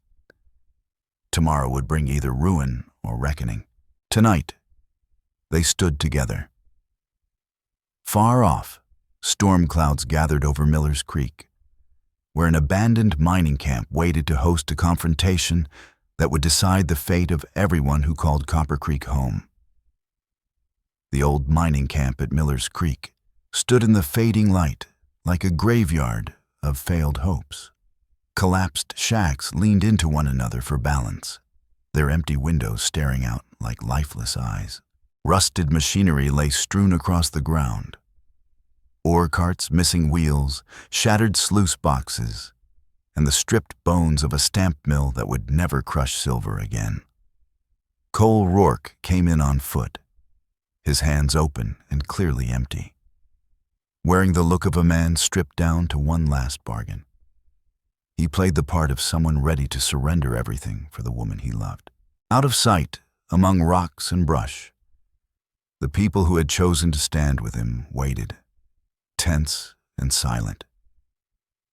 Speaker 1: Tomorrow would bring either ruin or reckoning. Tonight, they stood together. Far off, storm clouds gathered over Miller's Creek, where an abandoned mining camp waited to host a confrontation that would decide the fate of everyone who called Copper Creek home. The old mining camp at Miller's Creek stood in the fading light like a graveyard of failed hopes. Collapsed shacks leaned into one another for balance, their empty windows staring out like lifeless eyes. Rusted machinery lay strewn across the ground. Ore carts missing wheels, shattered sluice boxes, and the stripped bones of a stamp mill that would never crush silver again. Cole Rourke came in on foot, his hands open and clearly empty, wearing the look of a man stripped down to one last bargain. He played the part of someone ready to surrender everything for the woman he loved. Out of sight, among rocks and brush, the people who had chosen to stand with him waited, tense and silent.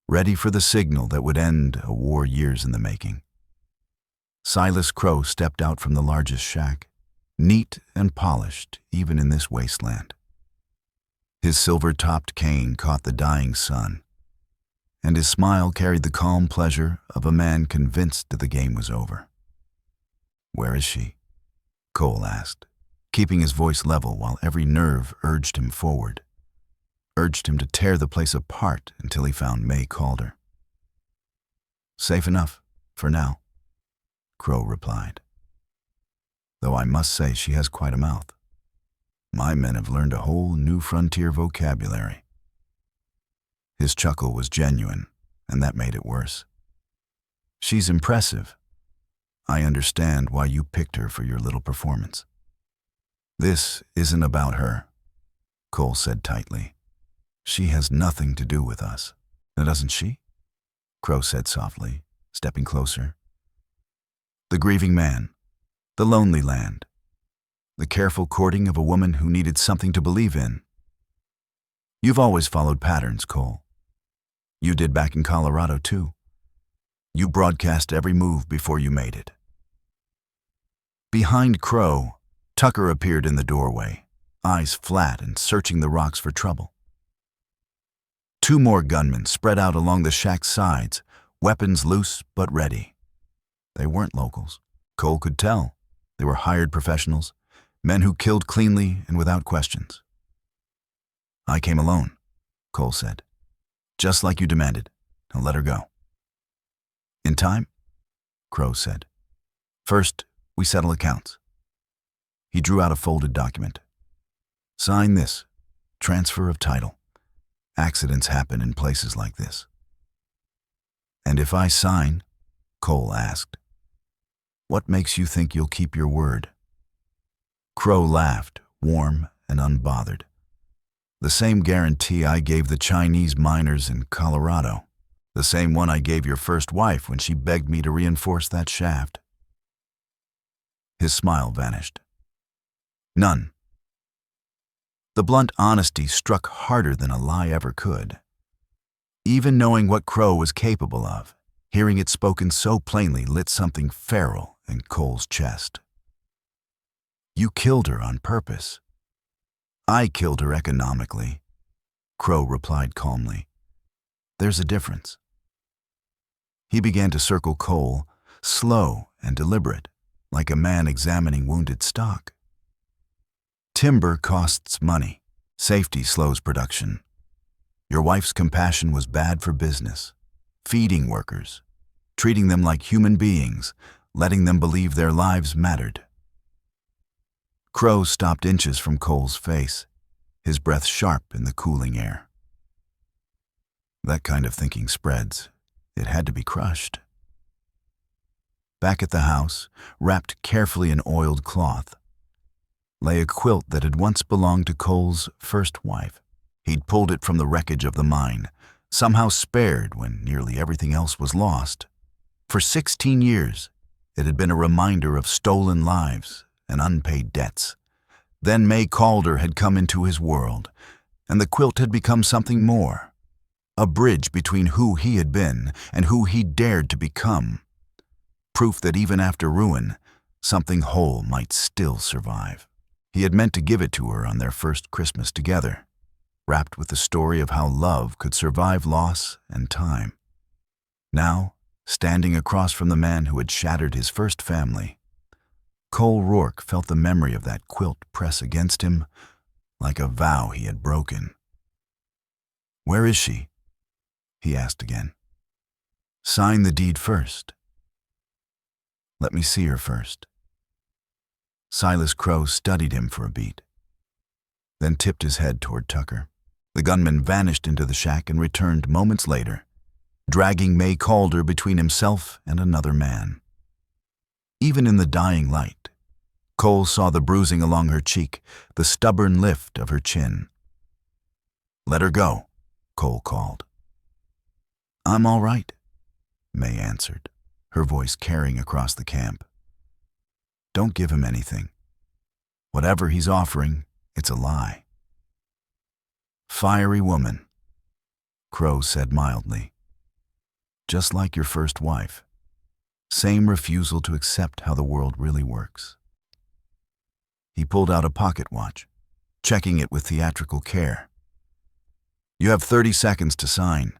Speaker 1: ready for the signal that would end a war years in the making. Silas Crow stepped out from the largest shack, neat and polished even in this wasteland. His silver-topped cane caught the dying sun, and his smile carried the calm pleasure of a man convinced that the game was over. "Where is she?" Cole asked, keeping his voice level while every nerve urged him forward, urged him to tear the place apart until he found May Calder. "Safe enough, for now," Crow replied. "Though I must say she has quite a mouth. My men have learned a whole new frontier vocabulary." His chuckle was genuine, and that made it worse. "She's impressive. I understand why you picked her for your little performance." "This isn't about her," Cole said tightly. "She has nothing to do with us." "Now doesn't she?" Crow said softly, stepping closer. "The grieving man, the lonely land, the careful courting of a woman who needed something to believe in. You've always followed patterns, Cole. You did back in Colorado, too. You broadcast every move before you made it." Behind Crow, Tucker appeared in the doorway, eyes flat and searching the rocks for trouble. Two more gunmen spread out along the shack's sides, weapons loose but ready. They weren't locals. Cole could tell. They were hired professionals, men who killed cleanly and without questions. "I came alone," Cole said. "Just like you demanded. Now let her go." "In time?" Crow said. "First, we settle accounts." He drew out a folded document. "Sign this. Transfer of title. Accidents happen in places like this." "And if I sign," Cole asked, "what makes you think you'll keep your word?" Crow laughed, warm and unbothered. "The same guarantee I gave the Chinese miners in Colorado. The same one I gave your first wife when she begged me to reinforce that shaft." His smile vanished. "None." The blunt honesty struck harder than a lie ever could. Even knowing what Crow was capable of, hearing it spoken so plainly lit something feral in Cole's chest. "You killed her on purpose." "I killed her economically," Crow replied calmly. "There's a difference." He began to circle Cole, slow and deliberate, like a man examining wounded stock. "Timber costs money. Safety slows production. Your wife's compassion was bad for business. Feeding workers, treating them like human beings, letting them believe their lives mattered." Crow stopped inches from Cole's face, his breath sharp in the cooling air. That kind of thinking spreads. It had to be crushed. Back at the house, wrapped carefully in oiled cloth, lay a quilt that had once belonged to Cole's first wife. He'd pulled it from the wreckage of the mine, somehow spared when nearly everything else was lost. For 16 years, it had been a reminder of stolen lives and unpaid debts. Then May Calder had come into his world, and the quilt had become something more, a bridge between who he had been and who he dared to become. Proof that even after ruin, something whole might still survive. He had meant to give it to her on their first Christmas together, wrapped with the story of how love could survive loss and time. Now, standing across from the man who had shattered his first family, Cole Rourke felt the memory of that quilt press against him like a vow he had broken. "Where is she?" he asked again. "Sign the deed first." "Let me see her first." Silas Crow studied him for a beat, then tipped his head toward Tucker. The gunman vanished into the shack and returned moments later, dragging May Calder between himself and another man. Even in the dying light, Cole saw the bruising along her cheek, the stubborn lift of her chin. "Let her go," Cole called. "I'm all right," May answered, her voice carrying across the camp. "Don't give him anything. Whatever he's offering, it's a lie." "Fiery woman," Crow said mildly. Just like your first wife. Same refusal to accept how the world really works. He pulled out a pocket watch, checking it with theatrical care. You have 30 seconds to sign.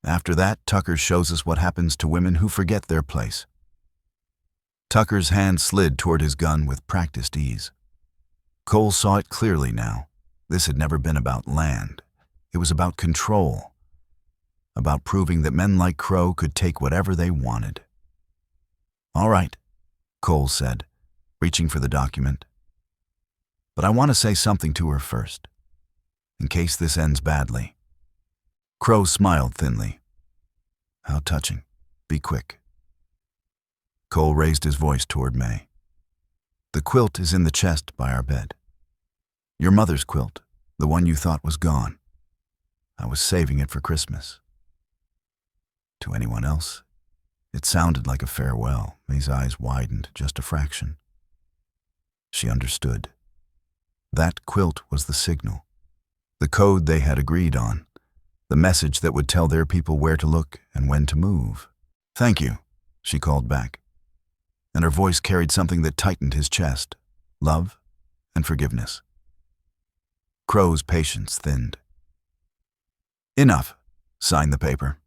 Speaker 1: After that, Tucker shows us what happens to women who forget their place. Tucker's hand slid toward his gun with practiced ease. Cole saw it clearly now. This had never been about land. It was about control. About proving that men like Crow could take whatever they wanted. All right, Cole said, reaching for the document. But I want to say something to her first, in case this ends badly. Crow smiled thinly. How touching. Be quick. Cole raised his voice toward May. The quilt is in the chest by our bed. Your mother's quilt, the one you thought was gone. I was saving it for Christmas. To anyone else, it sounded like a farewell. May's eyes widened just a fraction. She understood. That quilt was the signal, the code they had agreed on, the message that would tell their people where to look and when to move. Thank you, she called back, and her voice carried something that tightened his chest, love and forgiveness. Crow's patience thinned. Enough. Sign the paper.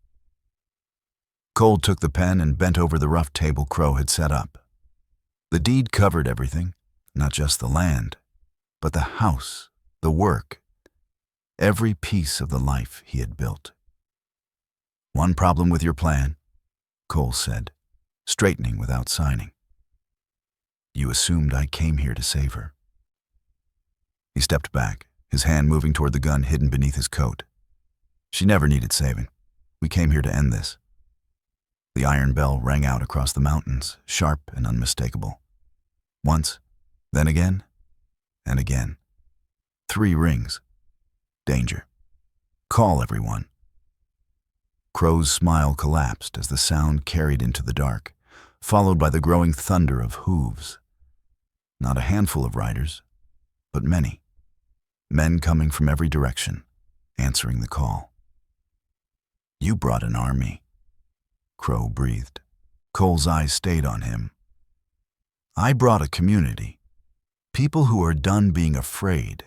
Speaker 1: Cole took the pen and bent over the rough table Crow had set up. The deed covered everything, not just the land, but the house, the work, every piece of the life he had built. One problem with your plan, Cole said, straightening without signing. You assumed I came here to save her. He stepped back, his hand moving toward the gun hidden beneath his coat. She never needed saving. We came here to end this. The iron bell rang out across the mountains, sharp and unmistakable. Once, then again, and again. 3 rings. Danger. Call everyone. Crow's smile collapsed as the sound carried into the dark, followed by the growing thunder of hooves. Not a handful of riders, but many. Men coming from every direction, answering the call. You brought an army, Crow breathed. Cole's eyes stayed on him. I brought a community. People who are done being afraid.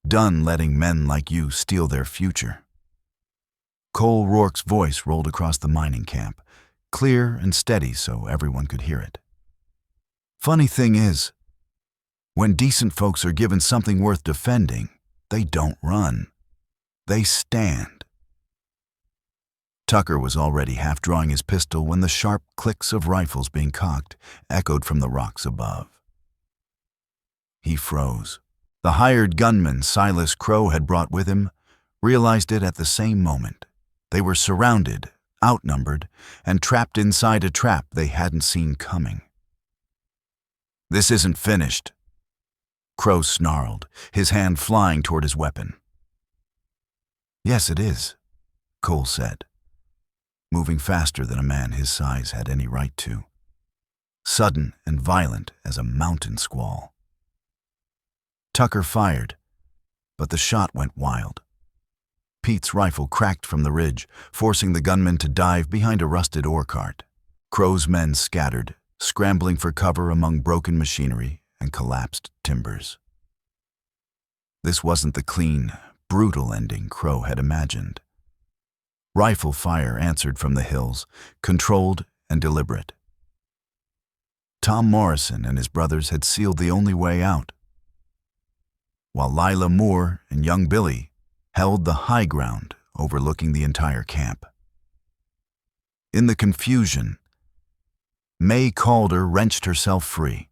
Speaker 1: Done letting men like you steal their future. Cole Rourke's voice rolled across the mining camp, clear and steady so everyone could hear it. Funny thing is, when decent folks are given something worth defending, they don't run. They stand. Tucker was already half drawing his pistol when the sharp clicks of rifles being cocked echoed from the rocks above. He froze. The hired gunman Silas Crow had brought with him realized it at the same moment. They were surrounded, outnumbered, and trapped inside a trap they hadn't seen coming. This isn't finished, Crow snarled, his hand flying toward his weapon. Yes, it is, Cole said, moving faster than a man his size had any right to. Sudden and violent as a mountain squall. Tucker fired, but the shot went wild. Pete's rifle cracked from the ridge, forcing the gunman to dive behind a rusted ore cart. Crow's men scattered, scrambling for cover among broken machinery and collapsed timbers. This wasn't the clean, brutal ending Crow had imagined. Rifle fire answered from the hills, controlled and deliberate. Tom Morrison and his brothers had sealed the only way out, while Lila Moore and young Billy held the high ground overlooking the entire camp. In the confusion, May Calder wrenched herself free.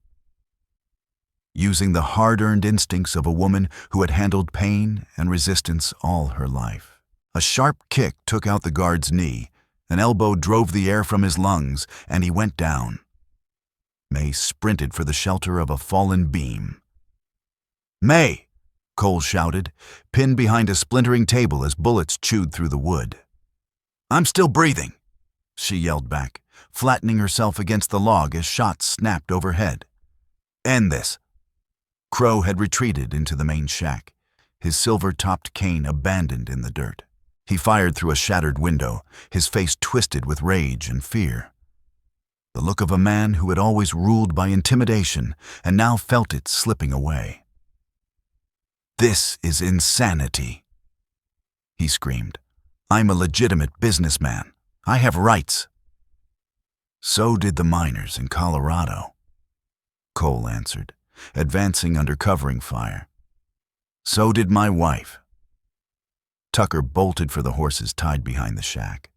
Speaker 1: Using the hard-earned instincts of a woman who had handled pain and resistance all her life. A sharp kick took out the guard's knee, an elbow drove the air from his lungs, and he went down. May sprinted for the shelter of a fallen beam. May! Cole shouted, pinned behind a splintering table as bullets chewed through the wood. I'm still breathing, she yelled back, flattening herself against the log as shots snapped overhead. End this. Crow had retreated into the main shack, his silver-topped cane abandoned in the dirt. He fired through a shattered window, his face twisted with rage and fear. The look of a man who had always ruled by intimidation and now felt it slipping away. "This is insanity," he screamed. "I'm a legitimate businessman. I have rights." "So did the miners in Colorado," Cole answered, advancing under covering fire. "So did my wife." Tucker bolted for the horses tied behind the shack.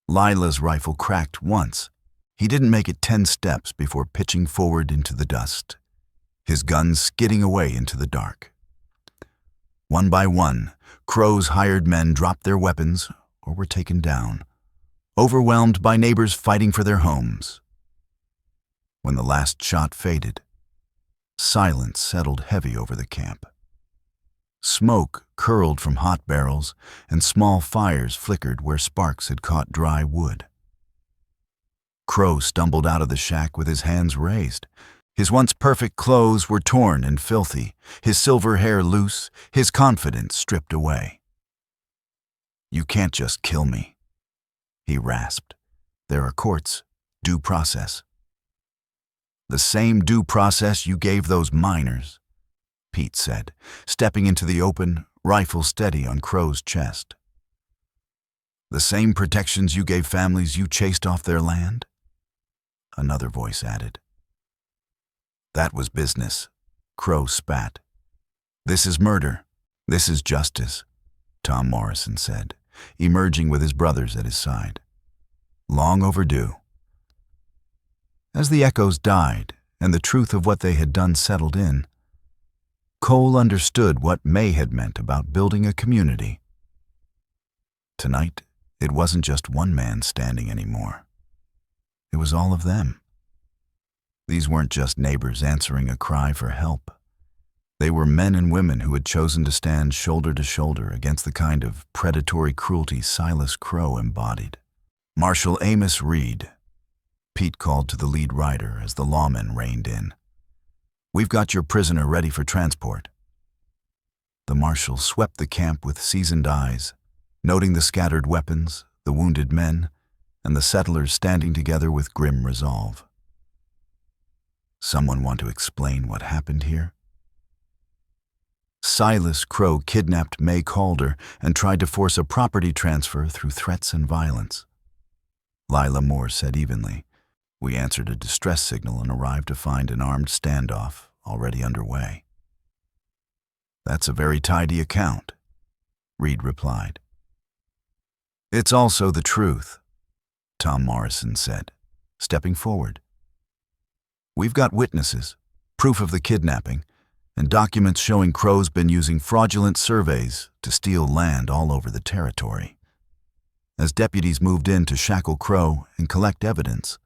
Speaker 1: Lila's rifle cracked once. He didn't make it 10 steps before pitching forward into the dust, his gun skidding away into the dark. One by one, Crow's hired men dropped their weapons or were taken down, overwhelmed by neighbors fighting for their homes. When the last shot faded, silence settled heavy over the camp. Smoke curled from hot barrels, and small fires flickered where sparks had caught dry wood. Crow stumbled out of the shack with his hands raised. His once perfect clothes were torn and filthy, his silver hair loose, his confidence stripped away. "You can't just kill me," he rasped. "There are courts, due process." "The same due process you gave those miners," Pete said, stepping into the open, rifle steady on Crow's chest. "The same protections you gave families you chased off their land?" Another voice added. "That was business," Crow spat. "This is murder. This is justice," Tom Morrison said, emerging with his brothers at his side. "Long overdue." As the echoes died and the truth of what they had done settled in, Cole understood what May had meant about building a community. Tonight, it wasn't just one man standing anymore. It was all of them. These weren't just neighbors answering a cry for help. They were men and women who had chosen to stand shoulder to shoulder against the kind of predatory cruelty Silas Crow embodied. "Marshal Amos Reed," Pete called to the lead rider as the lawmen reined in. "We've got your prisoner ready for transport." The marshal swept the camp with seasoned eyes, noting the scattered weapons, the wounded men, and the settlers standing together with grim resolve. "Someone want to explain what happened here?" Silas Crow kidnapped May Calder and tried to force a property transfer through threats and violence. Lila Moore said evenly, "We answered a distress signal and arrived to find an armed standoff already underway." "That's a very tidy account," Reed replied. "It's also the truth," Tom Morrison said, stepping forward. "We've got witnesses, proof of the kidnapping, and documents showing Crow's been using fraudulent surveys to steal land all over the territory." As deputies moved in to shackle Crow and collect evidence,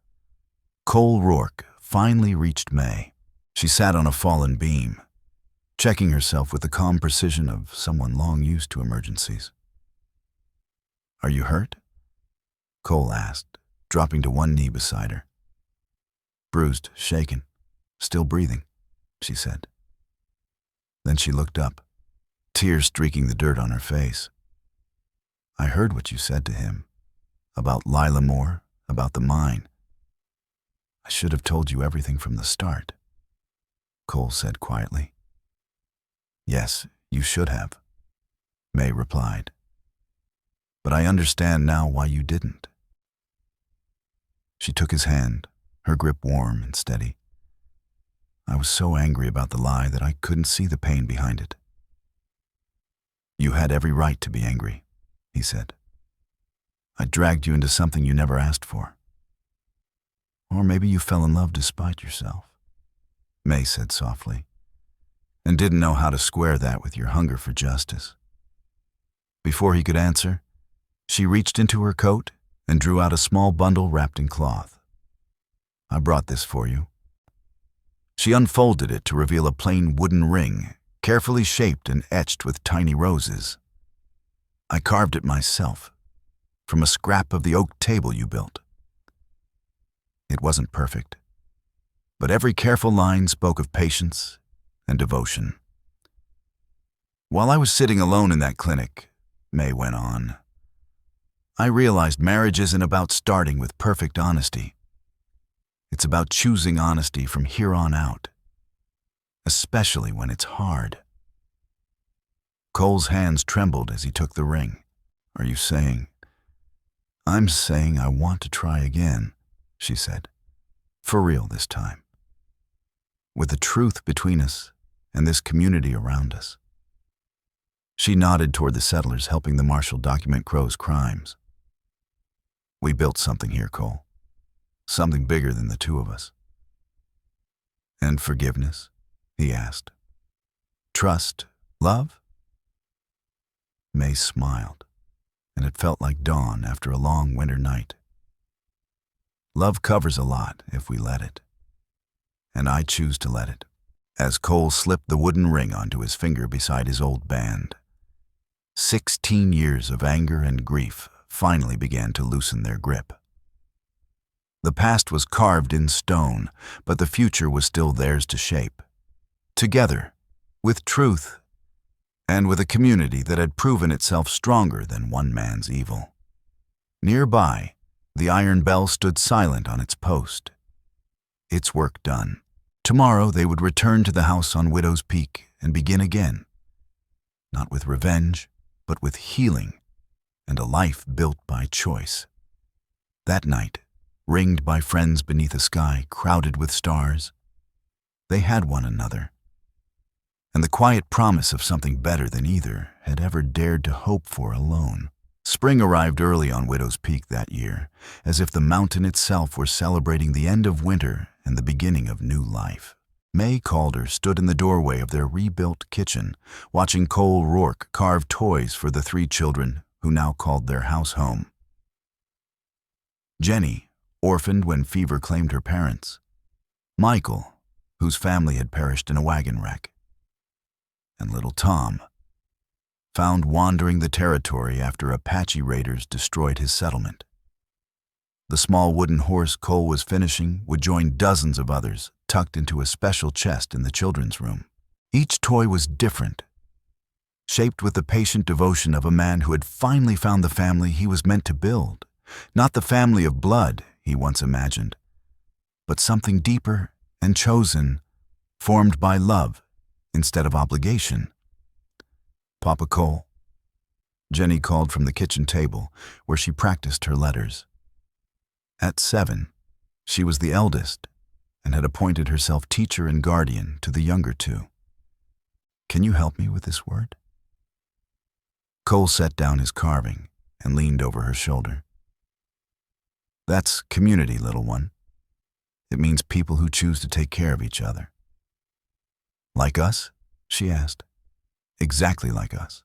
Speaker 1: Cole Rourke finally reached May. She sat on a fallen beam, checking herself with the calm precision of someone long used to emergencies. "Are you hurt?" Cole asked, dropping to one knee beside her. "Bruised, shaken, still breathing," she said. Then she looked up, tears streaking the dirt on her face. "I heard what you said to him, about Lila Moore, about the mine. I should have told you everything from the start," Cole said quietly. "Yes, you should have," May replied. "But I understand now why you didn't." She took his hand, her grip warm and steady. "I was so angry about the lie that I couldn't see the pain behind it." "You had every right to be angry," he said. "I dragged you into something you never asked for. Or maybe you fell in love despite yourself," May said softly, "and didn't know how to square that with your hunger for justice." Before he could answer, she reached into her coat and drew out a small bundle wrapped in cloth. "I brought this for you." She unfolded it to reveal a plain wooden ring, carefully shaped and etched with tiny roses. "I carved it myself, from a scrap of the oak table you built." It wasn't perfect, but every careful line spoke of patience and devotion. "While I was sitting alone in that clinic, May went on. I realized marriage isn't about starting with perfect honesty. It's about choosing honesty from here on out, especially when it's hard. Cole's hands trembled as he took the ring. Are you saying? I'm saying I want to try again, she said. For real this time. With the truth between us and this community around us. She nodded toward the settlers helping the marshal document Crow's crimes. We built something here, Cole. Something bigger than the two of us. And forgiveness? He asked. Trust? Love? May smiled, and it felt like dawn after a long winter night. Love covers a lot if we let it. And I choose to let it. As Cole slipped the wooden ring onto his finger beside his old band, 16 years of anger and grief finally began to loosen their grip. The past was carved in stone, but the future was still theirs to shape. Together, with truth, and with a community that had proven itself stronger than one man's evil. Nearby, the iron bell stood silent on its post. Its work done. Tomorrow they would return to the house on Widow's Peak and begin again. Not with revenge, but with healing and a life built by choice. That night, ringed by friends beneath a sky crowded with stars, they had one another, and the quiet promise of something better than either had ever dared to hope for alone. Spring arrived early on Widow's Peak that year, as if the mountain itself were celebrating the end of winter and the beginning of new life. May Calder stood in the doorway of their rebuilt kitchen, watching Cole Rourke carve toys for the 3 children who now called their house home. Jenny, orphaned when fever claimed her parents. Michael, whose family had perished in a wagon wreck. And little Tom, found wandering the territory after Apache raiders destroyed his settlement. The small wooden horse Cole was finishing would join dozens of others tucked into a special chest in the children's room. Each toy was different, shaped with the patient devotion of a man who had finally found the family he was meant to build. Not the family of blood he once imagined, but something deeper and chosen, formed by love instead of obligation. Papa Cole. Jenny called from the kitchen table, where she practiced her letters. At 7, she was the eldest and had appointed herself teacher and guardian to the younger 2. Can you help me with this word? Cole set down his carving and leaned over her shoulder. That's community, little one. It means people who choose to take care of each other. Like us? She asked. Exactly like us.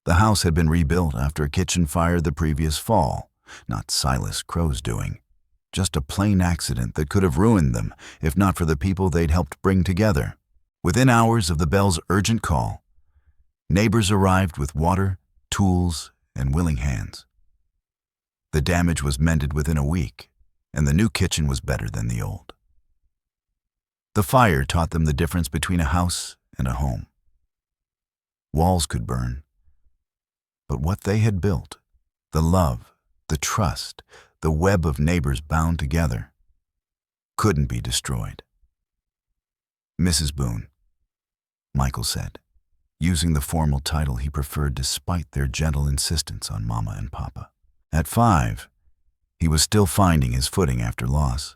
Speaker 1: The house had been rebuilt after a kitchen fire the previous fall, not Silas Crow's doing. Just a plain accident that could have ruined them if not for the people they'd helped bring together. Within hours of the bell's urgent call, neighbors arrived with water, tools, and willing hands. The damage was mended within a week, and the new kitchen was better than the old. The fire taught them the difference between a house and a home. Walls could burn, but what they had built, the love, the trust, the web of neighbors bound together, couldn't be destroyed. Mrs. Boone, Michael said, using the formal title he preferred despite their gentle insistence on Mama and Papa. At 5, he was still finding his footing after loss,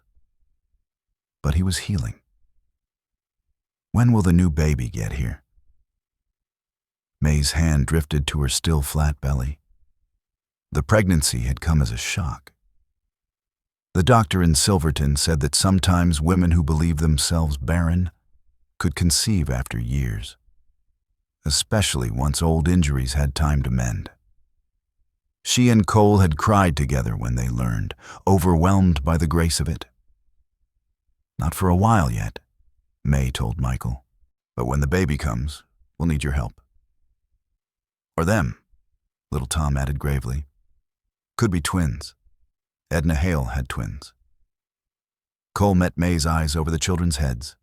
Speaker 1: but he was healing. When will the new baby get here? May's hand drifted to her still flat belly. The pregnancy had come as a shock. The doctor in Silverton said that sometimes women who believe themselves barren could conceive after years, especially once old injuries had time to mend. She and Cole had cried together when they learned, overwhelmed by the grace of it. Not for a while yet, May told Michael, but when the baby comes, we'll need your help. Or them, little Tom added gravely. Could be twins. Edna Hale had twins. Cole met May's eyes over the children's heads,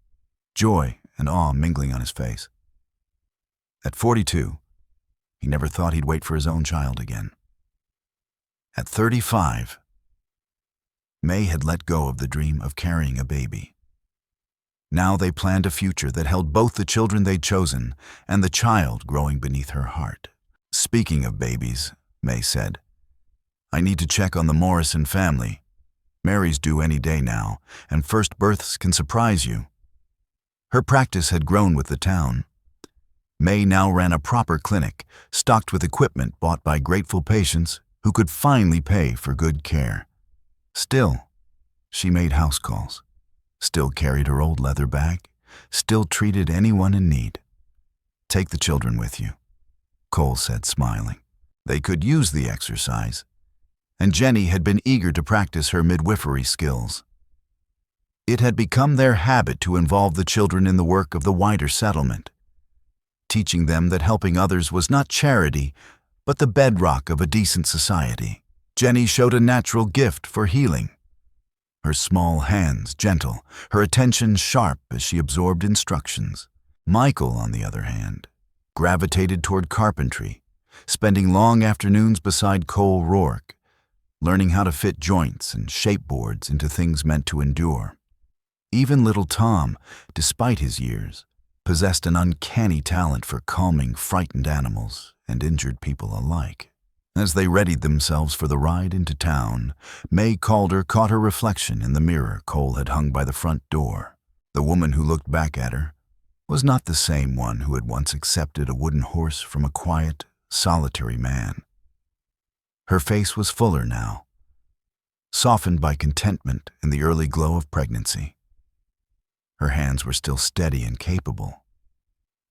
Speaker 1: joy and awe mingling on his face. At 42, He never thought he'd wait for his own child again. At 35, May had let go of the dream of carrying a baby. Now they planned a future that held both the children they'd chosen and the child growing beneath her heart. "Speaking of babies," May said, "I need to check on the Morrison family. Mary's due any day now, and first births can surprise you." Her practice had grown with the town. May now ran a proper clinic, stocked with equipment bought by grateful patients who could finally pay for good care. Still, she made house calls, still carried her old leather bag, still treated anyone in need. "Take the children with you," Cole said, smiling. They could use the exercise, and Jenny had been eager to practice her midwifery skills. It had become their habit to involve the children in the work of the wider settlement, teaching them that helping others was not charity, but the bedrock of a decent society. Jenny showed a natural gift for healing. Her small hands gentle, her attention sharp as she absorbed instructions. Michael, on the other hand, gravitated toward carpentry, spending long afternoons beside Cole Rourke, learning how to fit joints and shape boards into things meant to endure. Even little Tom, despite his years, possessed an uncanny talent for calming frightened animals and injured people alike. As they readied themselves for the ride into town, May Calder caught her reflection in the mirror Cole had hung by the front door. The woman who looked back at her was not the same one who had once accepted a wooden horse from a quiet, solitary man. Her face was fuller now, softened by contentment and the early glow of pregnancy. Her hands were still steady and capable,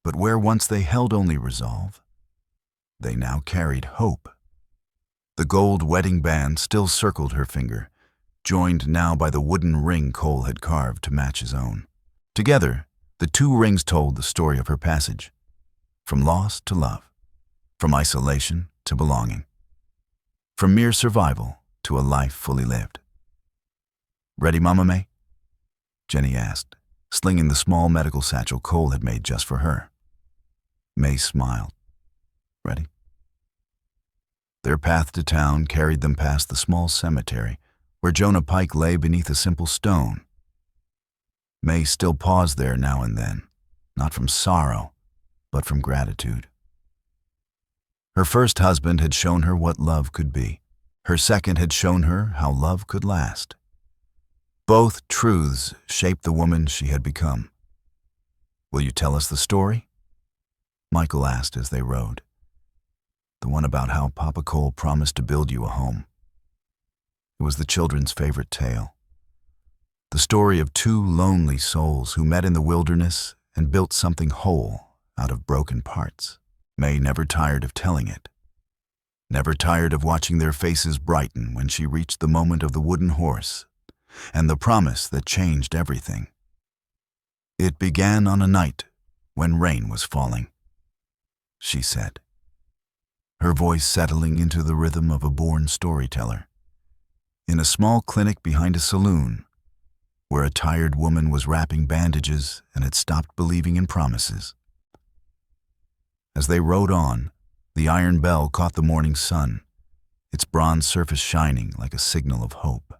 Speaker 1: but where once they held only resolve, they now carried hope. The gold wedding band still circled her finger, joined now by the wooden ring Cole had carved to match his own. Together, the two rings told the story of her passage, from loss to love, from isolation to belonging, from mere survival to a life fully lived. "Ready, Mama May?" Jenny asked, slinging the small medical satchel Cole had made just for her. May smiled. "Ready?" Their path to town carried them past the small cemetery where Jonah Pike lay beneath a simple stone. May still paused there now and then, not from sorrow, but from gratitude. Her first husband had shown her what love could be. Her second had shown her how love could last. Both truths shaped the woman she had become. "Will you tell us the story?" Michael asked as they rode. "The one about how Papa Cole promised to build you a home." It was the children's favorite tale. The story of two lonely souls who met in the wilderness and built something whole out of broken parts. May never tired of telling it, never tired of watching their faces brighten when she reached the moment of the wooden horse and the promise that changed everything. "It began on a night when rain was falling," she said, her voice settling into the rhythm of a born storyteller. In a small clinic behind a saloon, where a tired woman was wrapping bandages and had stopped believing in promises. As they rode on, the iron bell caught the morning sun, its bronze surface shining like a signal of hope.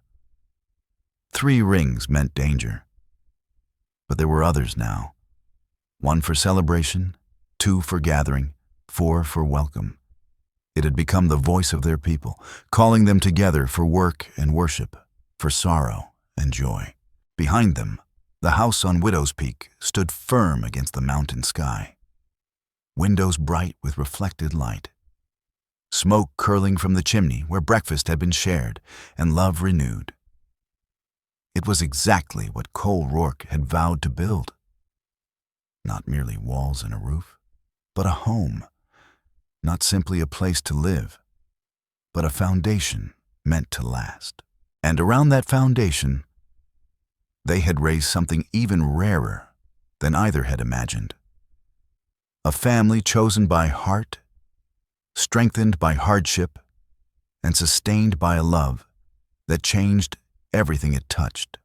Speaker 1: 3 rings meant danger, but there were others now. 1 for celebration, 2 for gathering, 4 for welcome. It had become the voice of their people, calling them together for work and worship, for sorrow and joy. Behind them, the house on Widow's Peak stood firm against the mountain sky. Windows bright with reflected light. Smoke curling from the chimney where breakfast had been shared and love renewed. It was exactly what Cole Rourke had vowed to build. Not merely walls and a roof, but a home. Not simply a place to live, but a foundation meant to last. And around that foundation, they had raised something even rarer than either had imagined. A family chosen by heart, strengthened by hardship, and sustained by a love that changed everything it touched.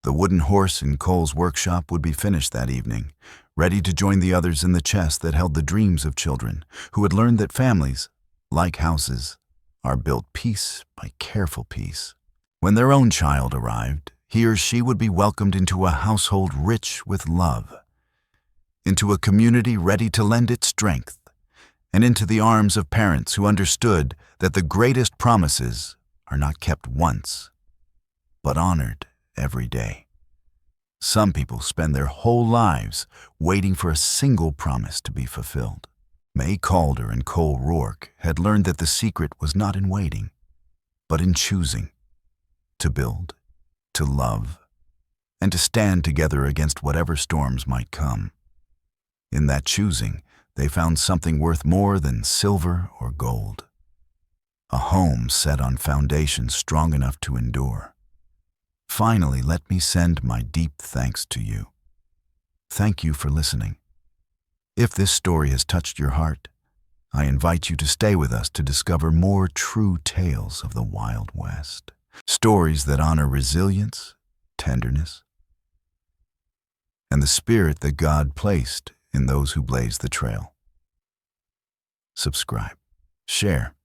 Speaker 1: The wooden horse in Cole's workshop would be finished that evening, ready to join the others in the chest that held the dreams of children who had learned that families, like houses, are built piece by careful piece. When their own child arrived, he or she would be welcomed into a household rich with love, into a community ready to lend its strength, and into the arms of parents who understood that the greatest promises are not kept once, but honored every day. Some people spend their whole lives waiting for a single promise to be fulfilled. May Calder and Cole Rourke had learned that the secret was not in waiting, but in choosing to build, to love, and to stand together against whatever storms might come. In that choosing, they found something worth more than silver or gold. A home set on foundations strong enough to endure. Finally, let me send my deep thanks to you. Thank you for listening. If this story has touched your heart, I invite you to stay with us to discover more true tales of the Wild West. Stories that honor resilience, tenderness, and the spirit that God placed in those who blaze the trail. Subscribe, share,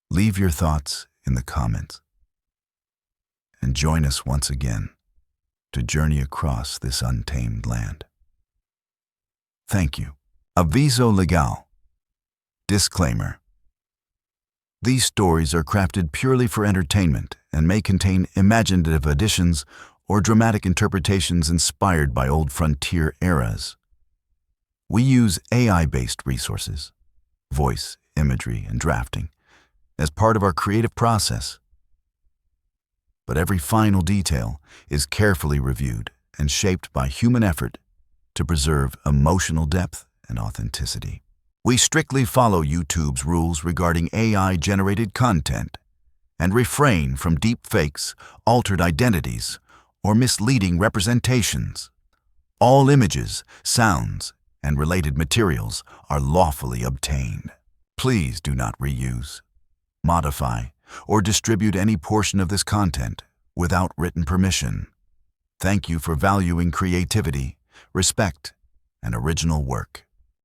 Speaker 1: leave your thoughts in the comments, and join us once again to journey across this untamed land. Thank you. Aviso legal. Disclaimer. These stories are crafted purely for entertainment and may contain imaginative additions or dramatic interpretations inspired by old frontier eras. We use AI-based resources, voice, imagery, and drafting, as part of our creative process. But every final detail is carefully reviewed and shaped by human effort to preserve emotional depth and authenticity. We strictly follow YouTube's rules regarding AI-generated content and refrain from deep fakes, altered identities, or misleading representations. All images, sounds, and related materials are lawfully obtained. Please do not reuse, modify, or distribute any portion of this content without written permission. Thank you for valuing creativity, respect, and original work.